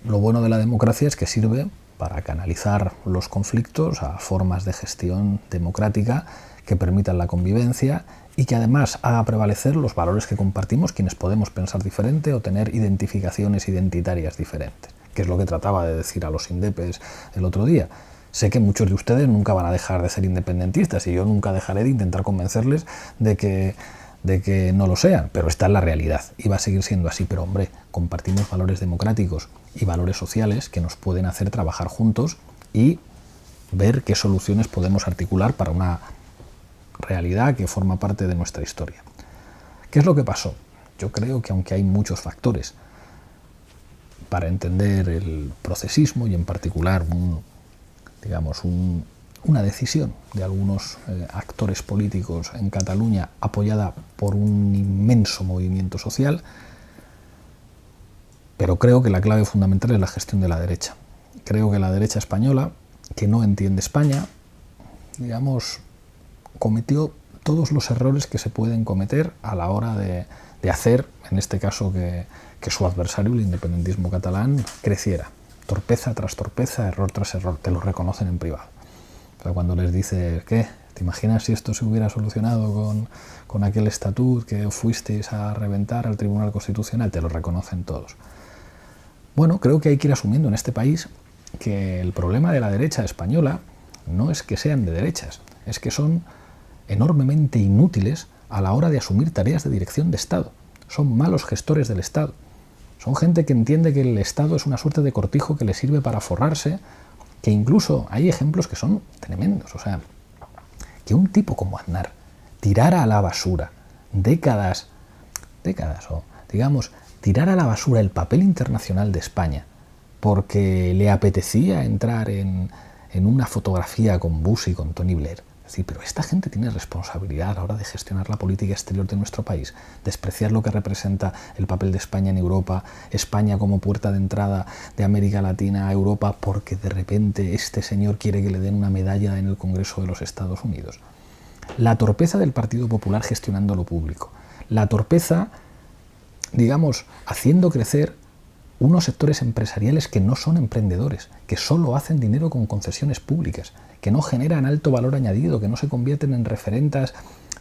Lo bueno de la democracia es que sirve para canalizar los conflictos a formas de gestión democrática que permitan la convivencia y que además haga prevalecer los valores que compartimos quienes podemos pensar diferente o tener identificaciones identitarias diferentes, que es lo que trataba de decir a los indepes el otro día. Sé que muchos de ustedes nunca van a dejar de ser independentistas y yo nunca dejaré de intentar convencerles de que no lo sean, pero esta es la realidad y va a seguir siendo así. Pero hombre, compartimos valores democráticos y valores sociales que nos pueden hacer trabajar juntos y ver qué soluciones podemos articular para una realidad que forma parte de nuestra historia. ¿Qué es lo que pasó? Yo creo que aunque hay muchos factores para entender el procesismo y en particular una decisión de algunos actores políticos en Cataluña apoyada por un inmenso movimiento social, pero creo que la clave fundamental es la gestión de la derecha. Creo que la derecha española, que no entiende España, digamos, cometió todos los errores que se pueden cometer a la hora de hacer, en este caso, que su adversario, el independentismo catalán, creciera. Torpeza tras torpeza, error tras error, te lo reconocen en privado. Pero cuando les dices, ¿qué? ¿Te imaginas si esto se hubiera solucionado con aquel estatut que fuisteis a reventar al Tribunal Constitucional? Te lo reconocen todos. Bueno, creo que hay que ir asumiendo en este país que el problema de la derecha española no es que sean de derechas, es que son enormemente inútiles a la hora de asumir tareas de dirección de Estado. Son malos gestores del Estado. Son gente que entiende que el Estado es una suerte de cortijo que le sirve para forrarse, que incluso hay ejemplos que son tremendos. O sea, que un tipo como Aznar tirara a la basura décadas o digamos, tirar a la basura el papel internacional de España porque le apetecía entrar en una fotografía con Bush y con Tony Blair. Sí, pero esta gente tiene responsabilidad a la hora de gestionar la política exterior de nuestro país, despreciar lo que representa el papel de España en Europa, España como puerta de entrada de América Latina a Europa, porque de repente este señor quiere que le den una medalla en el Congreso de los Estados Unidos. La torpeza del Partido Popular gestionando lo público, la torpeza, digamos, haciendo crecer unos sectores empresariales que no son emprendedores, que solo hacen dinero con concesiones públicas, que no generan alto valor añadido, que no se convierten en referentas,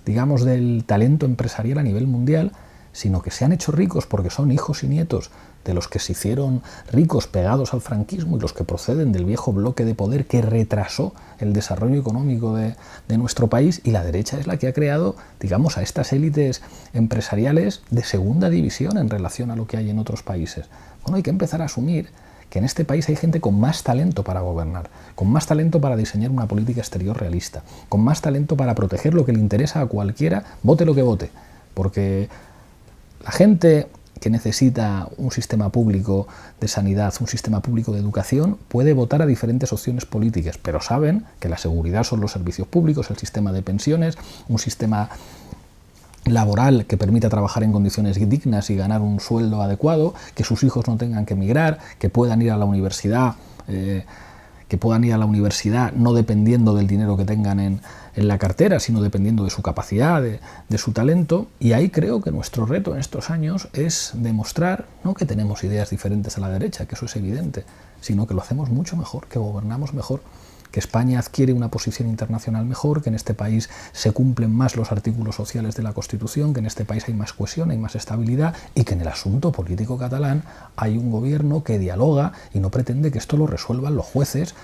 digamos, del talento empresarial a nivel mundial, sino que se han hecho ricos porque son hijos y nietos de los que se hicieron ricos pegados al franquismo y los que proceden del viejo bloque de poder que retrasó el desarrollo económico de nuestro país, y la derecha es la que ha creado, digamos, a estas élites empresariales de segunda división en relación a lo que hay en otros países. Bueno, hay que empezar a asumir que en este país hay gente con más talento para gobernar, con más talento para diseñar una política exterior realista, con más talento para proteger lo que le interesa a cualquiera, vote lo que vote, porque la gente que necesita un sistema público de sanidad, un sistema público de educación, puede votar a diferentes opciones políticas, pero saben que la seguridad son los servicios públicos, el sistema de pensiones, un sistema laboral que permita trabajar en condiciones dignas y ganar un sueldo adecuado, que sus hijos no tengan que emigrar, que puedan ir a la universidad, no dependiendo del dinero que tengan en la cartera, sino dependiendo de su capacidad, de su talento. Y ahí creo que nuestro reto en estos años es demostrar, no que tenemos ideas diferentes a la derecha, que eso es evidente, sino que lo hacemos mucho mejor, que gobernamos mejor, que España adquiere una posición internacional mejor, que en este país se cumplen más los artículos sociales de la Constitución, que en este país hay más cohesión, hay más estabilidad, y que en el asunto político catalán hay un gobierno que dialoga y no pretende que esto lo resuelvan los jueces,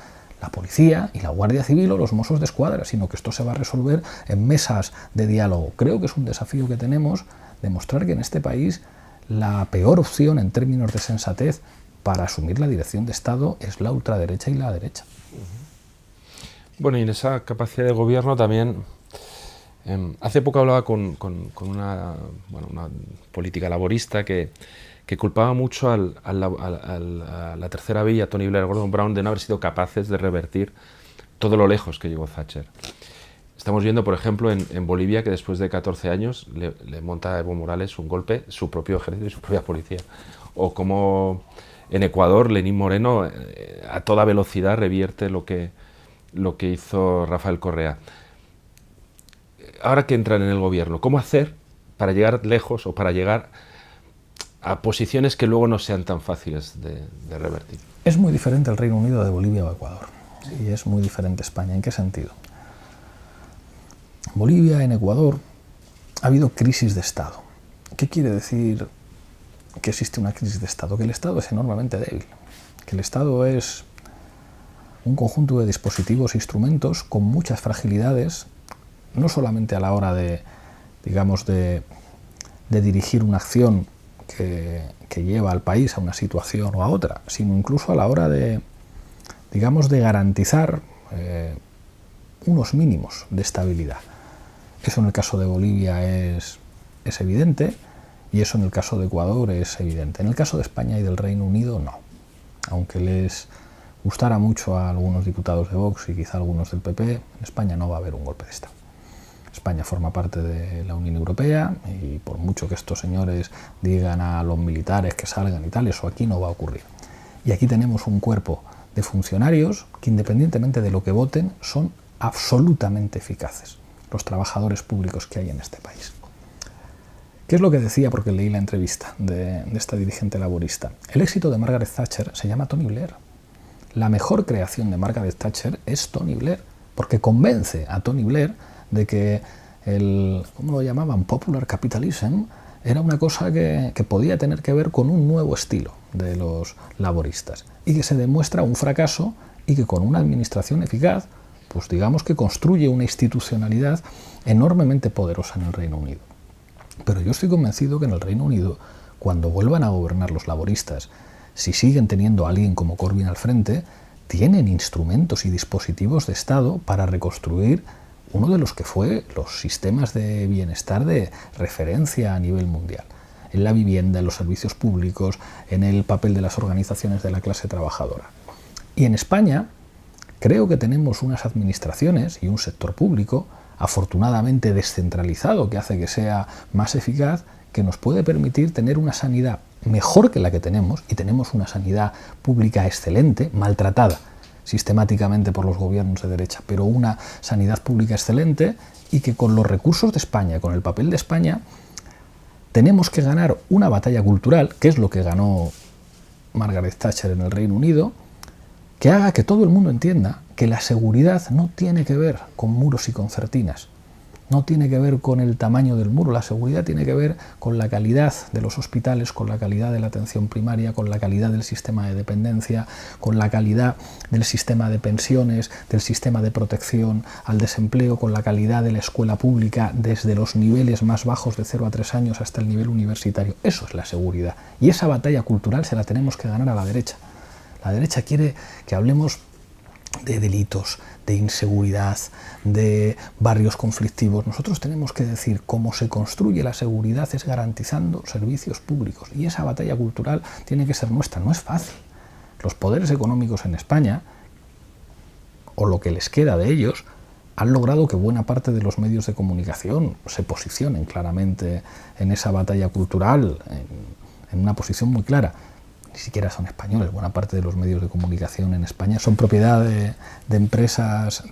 la policía y la Guardia Civil o los Mossos de Escuadra, sino que esto se va a resolver en mesas de diálogo. Creo que es un desafío que tenemos, demostrar que en este país la peor opción en términos de sensatez para asumir la dirección de Estado es la ultraderecha y la derecha. Bueno, y en esa capacidad de gobierno también, hace poco hablaba con una política laborista que culpaba mucho a la tercera vía, a Tony Blair, Gordon Brown, de no haber sido capaces de revertir todo lo lejos que llegó Thatcher. Estamos viendo, por ejemplo, en Bolivia, que después de 14 años le monta a Evo Morales un golpe, su propio ejército y su propia policía. O como en Ecuador, Lenín Moreno a toda velocidad revierte lo que hizo Rafael Correa. Ahora que entran en el gobierno, ¿cómo hacer para llegar lejos o para llegar a posiciones que luego no sean tan fáciles de revertir? Es muy diferente el Reino Unido de Bolivia o Ecuador, y es muy diferente España. ¿En qué sentido? En Bolivia, en Ecuador, ha habido crisis de Estado. ¿Qué quiere decir que existe una crisis de Estado? Que el Estado es enormemente débil, que el Estado es un conjunto de dispositivos e instrumentos con muchas fragilidades, no solamente a la hora de dirigir una acción que lleva al país a una situación o a otra, sino incluso a la hora de garantizar unos mínimos de estabilidad. Eso en el caso de Bolivia es evidente, y eso en el caso de Ecuador es evidente. En el caso de España y del Reino Unido no, aunque les gustara mucho a algunos diputados de Vox y quizá a algunos del PP, en España no va a haber un golpe de Estado. España forma parte de la Unión Europea y por mucho que estos señores digan a los militares que salgan y tal, eso aquí no va a ocurrir. Y aquí tenemos un cuerpo de funcionarios que, independientemente de lo que voten, son absolutamente eficaces, los trabajadores públicos que hay en este país. ¿Qué es lo que decía? Porque leí la entrevista de esta dirigente laborista. El éxito de Margaret Thatcher se llama Tony Blair. La mejor creación de Margaret Thatcher es Tony Blair, porque convence a Tony Blair de que ¿cómo lo llamaban? Popular capitalism era una cosa que podía tener que ver con un nuevo estilo de los laboristas y que se demuestra un fracaso, y que con una administración eficaz, pues digamos que construye una institucionalidad enormemente poderosa en el Reino Unido. Pero yo estoy convencido que en el Reino Unido, cuando vuelvan a gobernar los laboristas, si siguen teniendo a alguien como Corbyn al frente, tienen instrumentos y dispositivos de Estado para reconstruir uno de los que fue los sistemas de bienestar de referencia a nivel mundial, en la vivienda, en los servicios públicos, en el papel de las organizaciones de la clase trabajadora. Y en España creo que tenemos unas administraciones y un sector público afortunadamente descentralizado, que hace que sea más eficaz, que nos puede permitir tener una sanidad mejor que la que tenemos, y tenemos una sanidad pública excelente, maltratada sistemáticamente por los gobiernos de derecha, pero una sanidad pública excelente, y que con los recursos de España, con el papel de España, tenemos que ganar una batalla cultural, que es lo que ganó Margaret Thatcher en el Reino Unido, que haga que todo el mundo entienda que la seguridad no tiene que ver con muros y concertinas, no tiene que ver con el tamaño del muro, la seguridad tiene que ver con la calidad de los hospitales, con la calidad de la atención primaria, con la calidad del sistema de dependencia, con la calidad del sistema de pensiones, del sistema de protección al desempleo, con la calidad de la escuela pública desde los niveles más bajos de 0 a 3 años hasta el nivel universitario. Eso es la seguridad. Y esa batalla cultural se la tenemos que ganar a la derecha. La derecha quiere que hablemos de delitos, de inseguridad, de barrios conflictivos. Nosotros tenemos que decir cómo se construye la seguridad es garantizando servicios públicos, y esa batalla cultural tiene que ser nuestra. No es fácil. Los poderes económicos en España, o lo que les queda de ellos, han logrado que buena parte de los medios de comunicación se posicionen claramente en esa batalla cultural, en una posición muy clara. Ni siquiera son españoles. Buena parte de los medios de comunicación en España son propiedad de empresas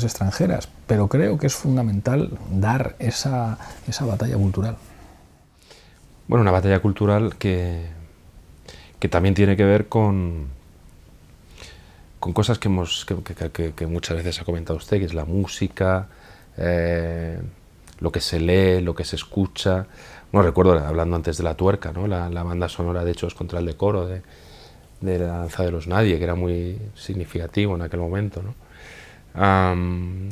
extranjeras, pero creo que es fundamental dar esa batalla cultural. Bueno, una batalla cultural que también tiene que ver con cosas que muchas veces ha comentado usted, que es la música, lo que se lee, lo que se escucha. Bueno, recuerdo, hablando antes de La Tuerca, ¿no? La banda sonora de Hechos contra el Decoro, de La Danza de los Nadie, que era muy significativo en aquel momento, ¿no?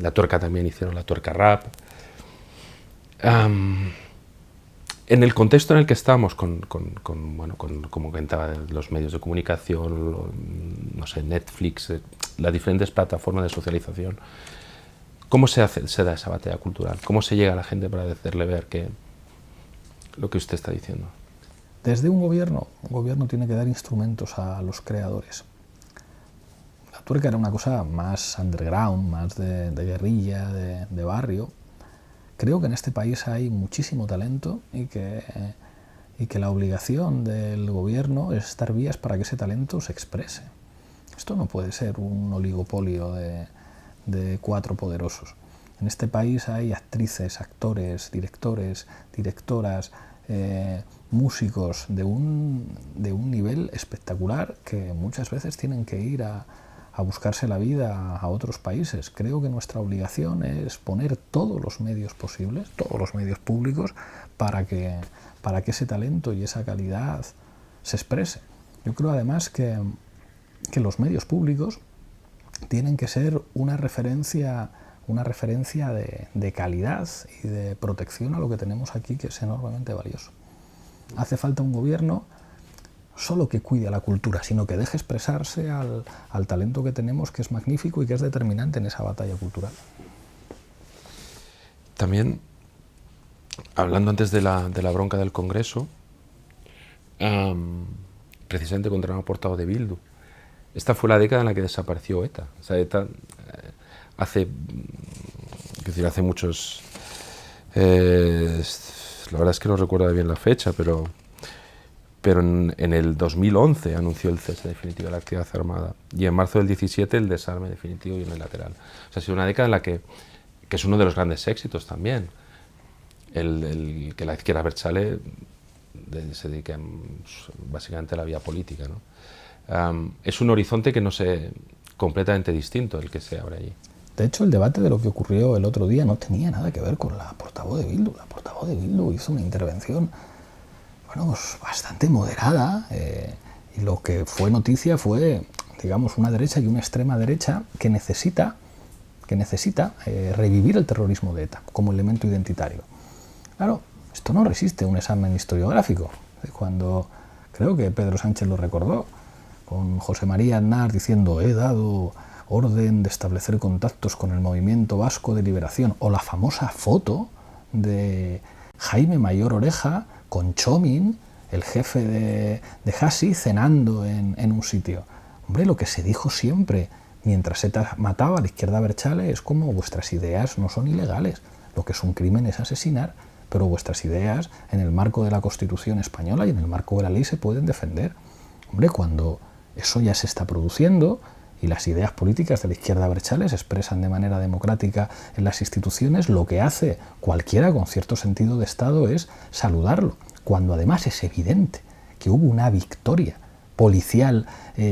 La Tuerca también hicieron La Tuerca Rap. En el contexto en el que estamos, como comentaba, los medios de comunicación, no sé, Netflix, las diferentes plataformas de socialización, ¿cómo se da esa batalla cultural? ¿Cómo se llega a la gente para hacerle ver que lo que usted está diciendo? Desde un gobierno tiene que dar instrumentos a los creadores. La Tuerca era una cosa más underground, más de guerrilla, de barrio. Creo que en este país hay muchísimo talento y que la obligación del gobierno es dar vías para que ese talento se exprese. Esto no puede ser un oligopolio de 4 poderosos. En este país hay actrices, actores, directores, directoras, músicos de un nivel espectacular que muchas veces tienen que ir a buscarse la vida a otros países. Creo que nuestra obligación es poner todos los medios posibles, todos los medios públicos, para que ese talento y esa calidad se exprese. Yo creo además que los medios públicos tienen que ser una referencia de calidad y de protección a lo que tenemos aquí, que es enormemente valioso. Hace falta un gobierno solo que cuide a la cultura, sino que deje expresarse al talento que tenemos, que es magnífico y que es determinante en esa batalla cultural. También, hablando antes de la bronca del Congreso, precisamente contra un portavoz de Bildu, esta fue la década en la que desapareció ETA. O sea, ETA hace muchos... la verdad es que no recuerdo bien la fecha, pero en el 2011 anunció el cese definitivo de la actividad armada, y en marzo del 17 el desarme definitivo y unilateral. O sea, ha sido una década en la que es uno de los grandes éxitos también, el que la izquierda abertzale se dedique básicamente a la vía política, ¿no? Es un horizonte que no sé, completamente distinto el que se abre allí. De hecho, el debate de lo que ocurrió el otro día no tenía nada que ver con la portavoz de Bildu. La portavoz de Bildu hizo una intervención, bueno, pues bastante moderada, y lo que fue noticia fue, digamos, una derecha y una extrema derecha que necesita revivir el terrorismo de ETA como elemento identitario. Claro, esto no resiste un examen historiográfico. Cuando, creo que Pedro Sánchez lo recordó, con José María Aznar diciendo: he dado orden de establecer contactos con el Movimiento Vasco de Liberación, o la famosa foto de Jaime Mayor Oreja con Chomin, el jefe de Hasi, cenando en un sitio. Hombre, lo que se dijo siempre mientras ETA mataba a la izquierda abertzale es como: vuestras ideas no son ilegales, lo que es un crimen es asesinar, pero vuestras ideas en el marco de la Constitución española y en el marco de la ley se pueden defender. Hombre, cuando eso ya se está produciendo y las ideas políticas de la izquierda abertzale se expresan de manera democrática en las instituciones, lo que hace cualquiera con cierto sentido de Estado es saludarlo, cuando además es evidente que hubo una victoria policial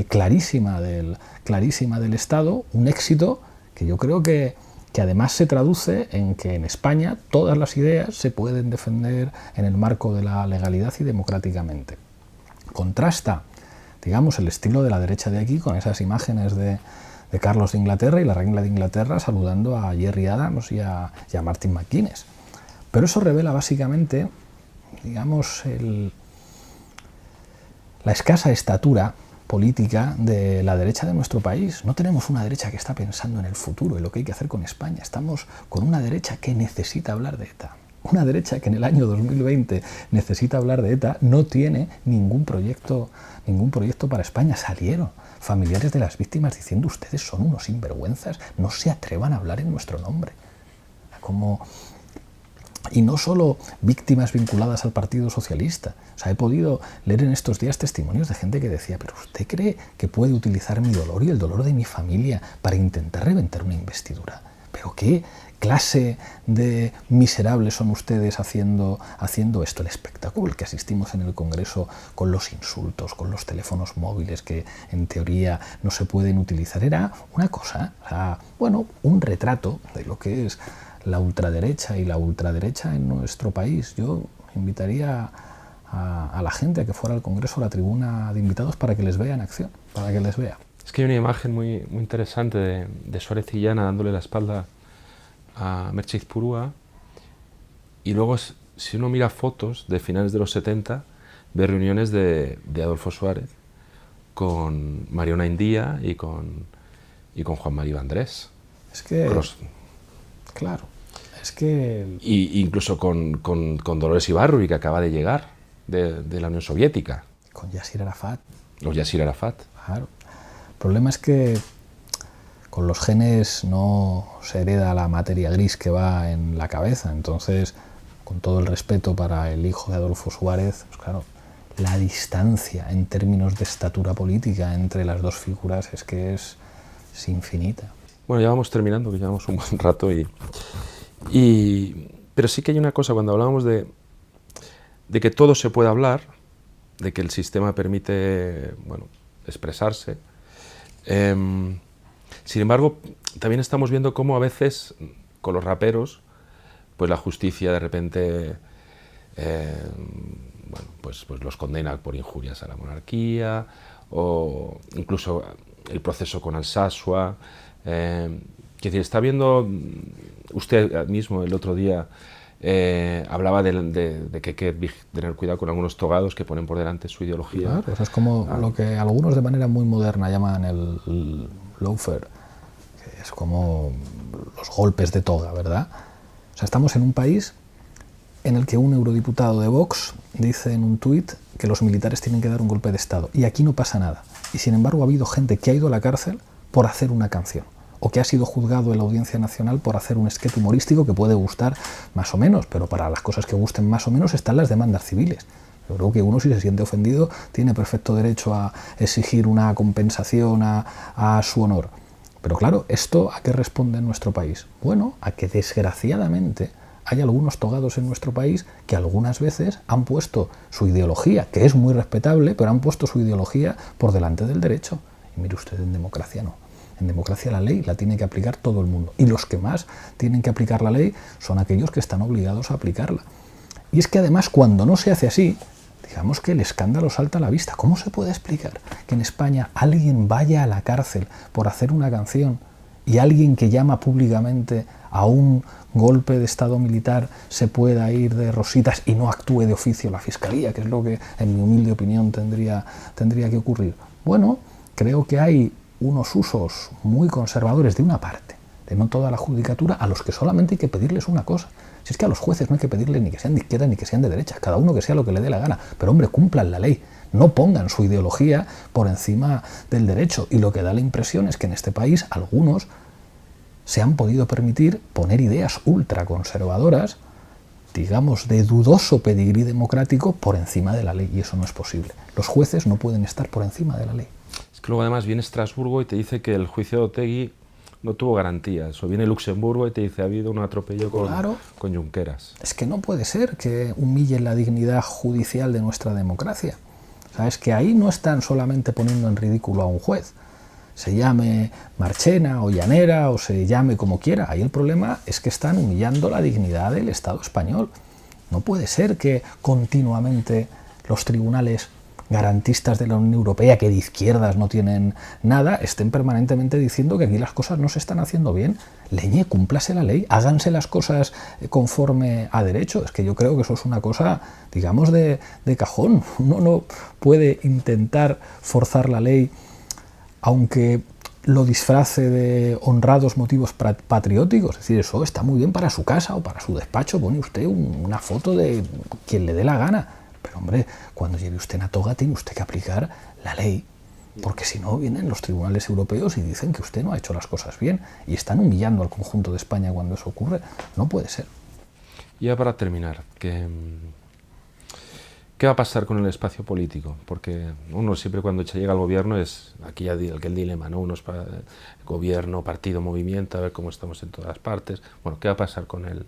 clarísima del Estado, un éxito que yo creo que que además se traduce en que en España todas las ideas se pueden defender en el marco de la legalidad y democráticamente. Contrasta, digamos, el estilo de la derecha de aquí con esas imágenes de Carlos de Inglaterra y la reina de Inglaterra saludando a Gerry Adams y a Martin McGuinness. Pero eso revela básicamente, digamos, la escasa estatura política de la derecha de nuestro país. No tenemos una derecha que está pensando en el futuro y lo que hay que hacer con España. Estamos con una derecha que necesita hablar de ETA. Una derecha que en el año 2020 necesita hablar de ETA no tiene ningún proyecto para España. Salieron familiares de las víctimas diciendo: ustedes son unos sinvergüenzas, no se atrevan a hablar en nuestro nombre. Y no solo víctimas vinculadas al Partido Socialista. O sea, he podido leer en estos días testimonios de gente que decía: ¿pero usted cree que puede utilizar mi dolor y el dolor de mi familia para intentar reventar una investidura? ¿Pero qué clase de miserables son ustedes haciendo esto? El espectáculo al que asistimos en el Congreso, con los insultos, con los teléfonos móviles que en teoría no se pueden utilizar, era una cosa, un retrato de lo que es la ultraderecha y la ultraderecha en nuestro país. Yo invitaría a la gente a que fuera al Congreso, a la tribuna de invitados, para que les vea en acción, para que les vea. Es que hay una imagen muy, muy interesante de Suárez Illana dándole la espalda a Merche Izpurua, y luego, si uno mira fotos de finales de los 70, ve reuniones de Adolfo Suárez con Mariona Indía y con Juan María Vandrés. Es que... Claro. Es que... Y incluso con Dolores Ibarruri, que acaba de llegar de la Unión Soviética. Con Yasir Arafat. O Yasir Arafat. Claro. El problema es que con los genes no se hereda la materia gris que va en la cabeza. Entonces, con todo el respeto para el hijo de Adolfo Suárez, pues claro, la distancia en términos de estatura política entre las dos figuras es que es infinita. Bueno, ya vamos terminando, que llevamos un buen rato, pero sí que hay una cosa, cuando hablábamos de que todo se puede hablar, de que el sistema permite, expresarse. Sin embargo, también estamos viendo cómo a veces con los raperos, pues la justicia de repente pues los condena por injurias a la monarquía, o incluso el proceso con Alsasua. Es decir, está viendo, usted mismo el otro día hablaba de que hay que tener cuidado con algunos togados que ponen por delante su ideología. Claro, pues es como lo que algunos de manera muy moderna llaman el lawfare, que es como los golpes de toga, ¿verdad? O sea, estamos en un país en el que un eurodiputado de Vox dice en un tuit que los militares tienen que dar un golpe de Estado, y aquí no pasa nada. Y sin embargo ha habido gente que ha ido a la cárcel por hacer una canción, o que ha sido juzgado en la Audiencia Nacional por hacer un sketch humorístico que puede gustar más o menos, pero para las cosas que gusten más o menos están las demandas civiles. Yo creo que uno, si se siente ofendido, tiene perfecto derecho a exigir una compensación a su honor. Pero claro, ¿esto a qué responde en nuestro país? Bueno, a que desgraciadamente hay algunos togados en nuestro país que algunas veces han puesto su ideología, que es muy respetable, pero han puesto su ideología por delante del derecho. Y mire usted, en democracia no. En democracia la ley la tiene que aplicar todo el mundo. Y los que más tienen que aplicar la ley son aquellos que están obligados a aplicarla. Y es que además, cuando no se hace así, digamos que el escándalo salta a la vista. ¿Cómo se puede explicar que en España alguien vaya a la cárcel por hacer una canción y alguien que llama públicamente a un golpe de Estado militar se pueda ir de rositas y no actúe de oficio la Fiscalía, que es lo que, en mi humilde opinión, tendría que ocurrir? Bueno, creo que hay unos usos muy conservadores de una parte, de no toda la judicatura, a los que solamente hay que pedirles una cosa. Si es que a los jueces no hay que pedirles ni que sean de izquierda ni que sean de derecha, cada uno que sea lo que le dé la gana, pero hombre, cumplan la ley, no pongan su ideología por encima del derecho. Y lo que da la impresión es que en este país algunos se han podido permitir poner ideas ultraconservadoras, digamos, de dudoso pedigrí democrático, por encima de la ley, y eso no es posible. Los jueces no pueden estar por encima de la ley. Es que luego además viene Estrasburgo y te dice que el juicio de Otegi no tuvo garantías, o viene Luxemburgo y te dice ha habido un atropello con Junqueras. Es que no puede ser que humillen la dignidad judicial de nuestra democracia. O sea, es que ahí no están solamente poniendo en ridículo a un juez, se llame Marchena o Llanera o se llame como quiera. Ahí el problema es que están humillando la dignidad del Estado español. No puede ser que continuamente los tribunales garantistas de la Unión Europea, que de izquierdas no tienen nada, estén permanentemente diciendo que aquí las cosas no se están haciendo bien. Leñe, cúmplase la ley, háganse las cosas conforme a derecho. Es que yo creo que eso es una cosa, digamos, de cajón. Uno no puede intentar forzar la ley, aunque lo disfrace de honrados motivos patrióticos. Es decir, eso está muy bien para su casa o para su despacho, pone usted una foto de quien le dé la gana. Pero hombre, cuando lleve usted una toga tiene usted que aplicar la ley, porque si no vienen los tribunales europeos y dicen que usted no ha hecho las cosas bien y están humillando al conjunto de España cuando eso ocurre. No puede ser. Y ya para terminar, ¿qué va a pasar con el espacio político? Porque uno siempre cuando llega al gobierno es aquí ya el dilema, ¿no? Uno es para gobierno, partido, movimiento, a ver cómo estamos en todas partes. Bueno, ¿qué va a pasar con el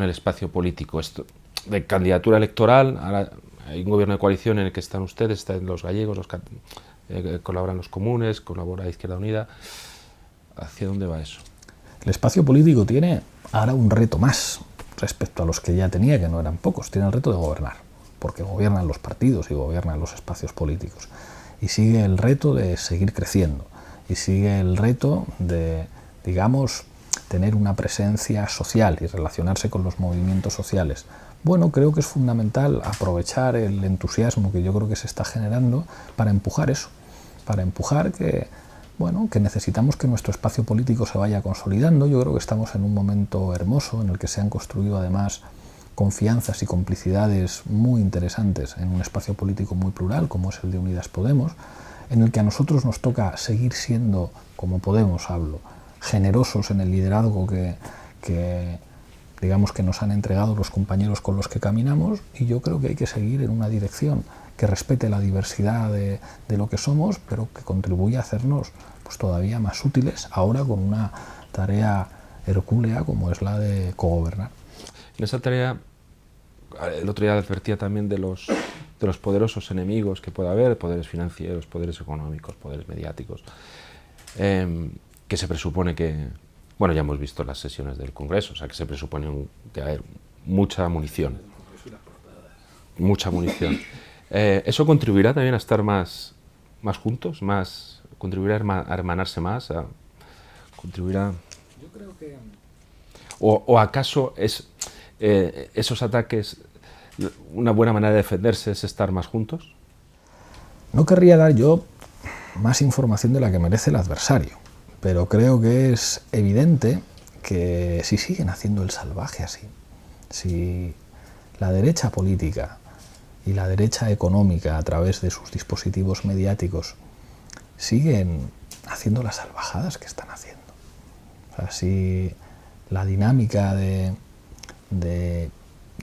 espacio político? Esto de candidatura electoral, ahora hay un gobierno de coalición en el que están ustedes, están los gallegos, colaboran los comunes, colabora Izquierda Unida. ¿Hacia dónde va eso? El espacio político tiene ahora un reto más respecto a los que ya tenía, que no eran pocos. Tiene el reto de gobernar, porque gobiernan los partidos y gobiernan los espacios políticos. Y sigue el reto de seguir creciendo. Y sigue el reto de, digamos, tener una presencia social y relacionarse con los movimientos sociales. Bueno, creo que es fundamental aprovechar el entusiasmo que yo creo que se está generando para empujar eso, para empujar que necesitamos que nuestro espacio político se vaya consolidando. Yo creo que estamos en un momento hermoso en el que se han construido además confianzas y complicidades muy interesantes en un espacio político muy plural como es el de Unidas Podemos, en el que a nosotros nos toca seguir siendo, como Podemos hablo, generosos en el liderazgo que digamos que nos han entregado los compañeros con los que caminamos, y yo creo que hay que seguir en una dirección que respete la diversidad de lo que somos, pero que contribuya a hacernos pues todavía más útiles ahora con una tarea hercúlea como es la de cogobernar. En esa tarea, el otro día advertía también de los poderosos enemigos que puede haber, poderes financieros, poderes económicos, poderes mediáticos, que se presupone que, bueno, ya hemos visto las sesiones del Congreso, o sea que se presupone que va a haber mucha munición. Mucha munición. ¿Eso contribuirá también a estar más juntos? ¿Contribuirá a hermanarse más? ¿Contribuirá? Yo creo que... ¿O acaso esos ataques, una buena manera de defenderse es estar más juntos? No querría dar yo más información de la que merece el adversario, pero creo que es evidente que si siguen haciendo el salvaje así, si la derecha política y la derecha económica a través de sus dispositivos mediáticos siguen haciendo las salvajadas que están haciendo, o sea, si la dinámica de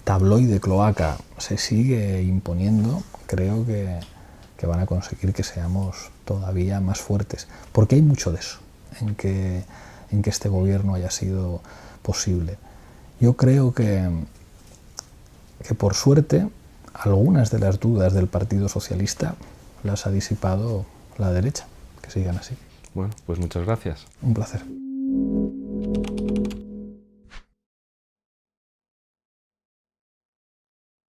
tabloide cloaca se sigue imponiendo, creo que van a conseguir que seamos todavía más fuertes, porque hay mucho de eso en que este gobierno haya sido posible. Yo creo que por suerte algunas de las dudas del Partido Socialista las ha disipado la derecha. Que sigan así. Bueno, pues muchas gracias. Un placer.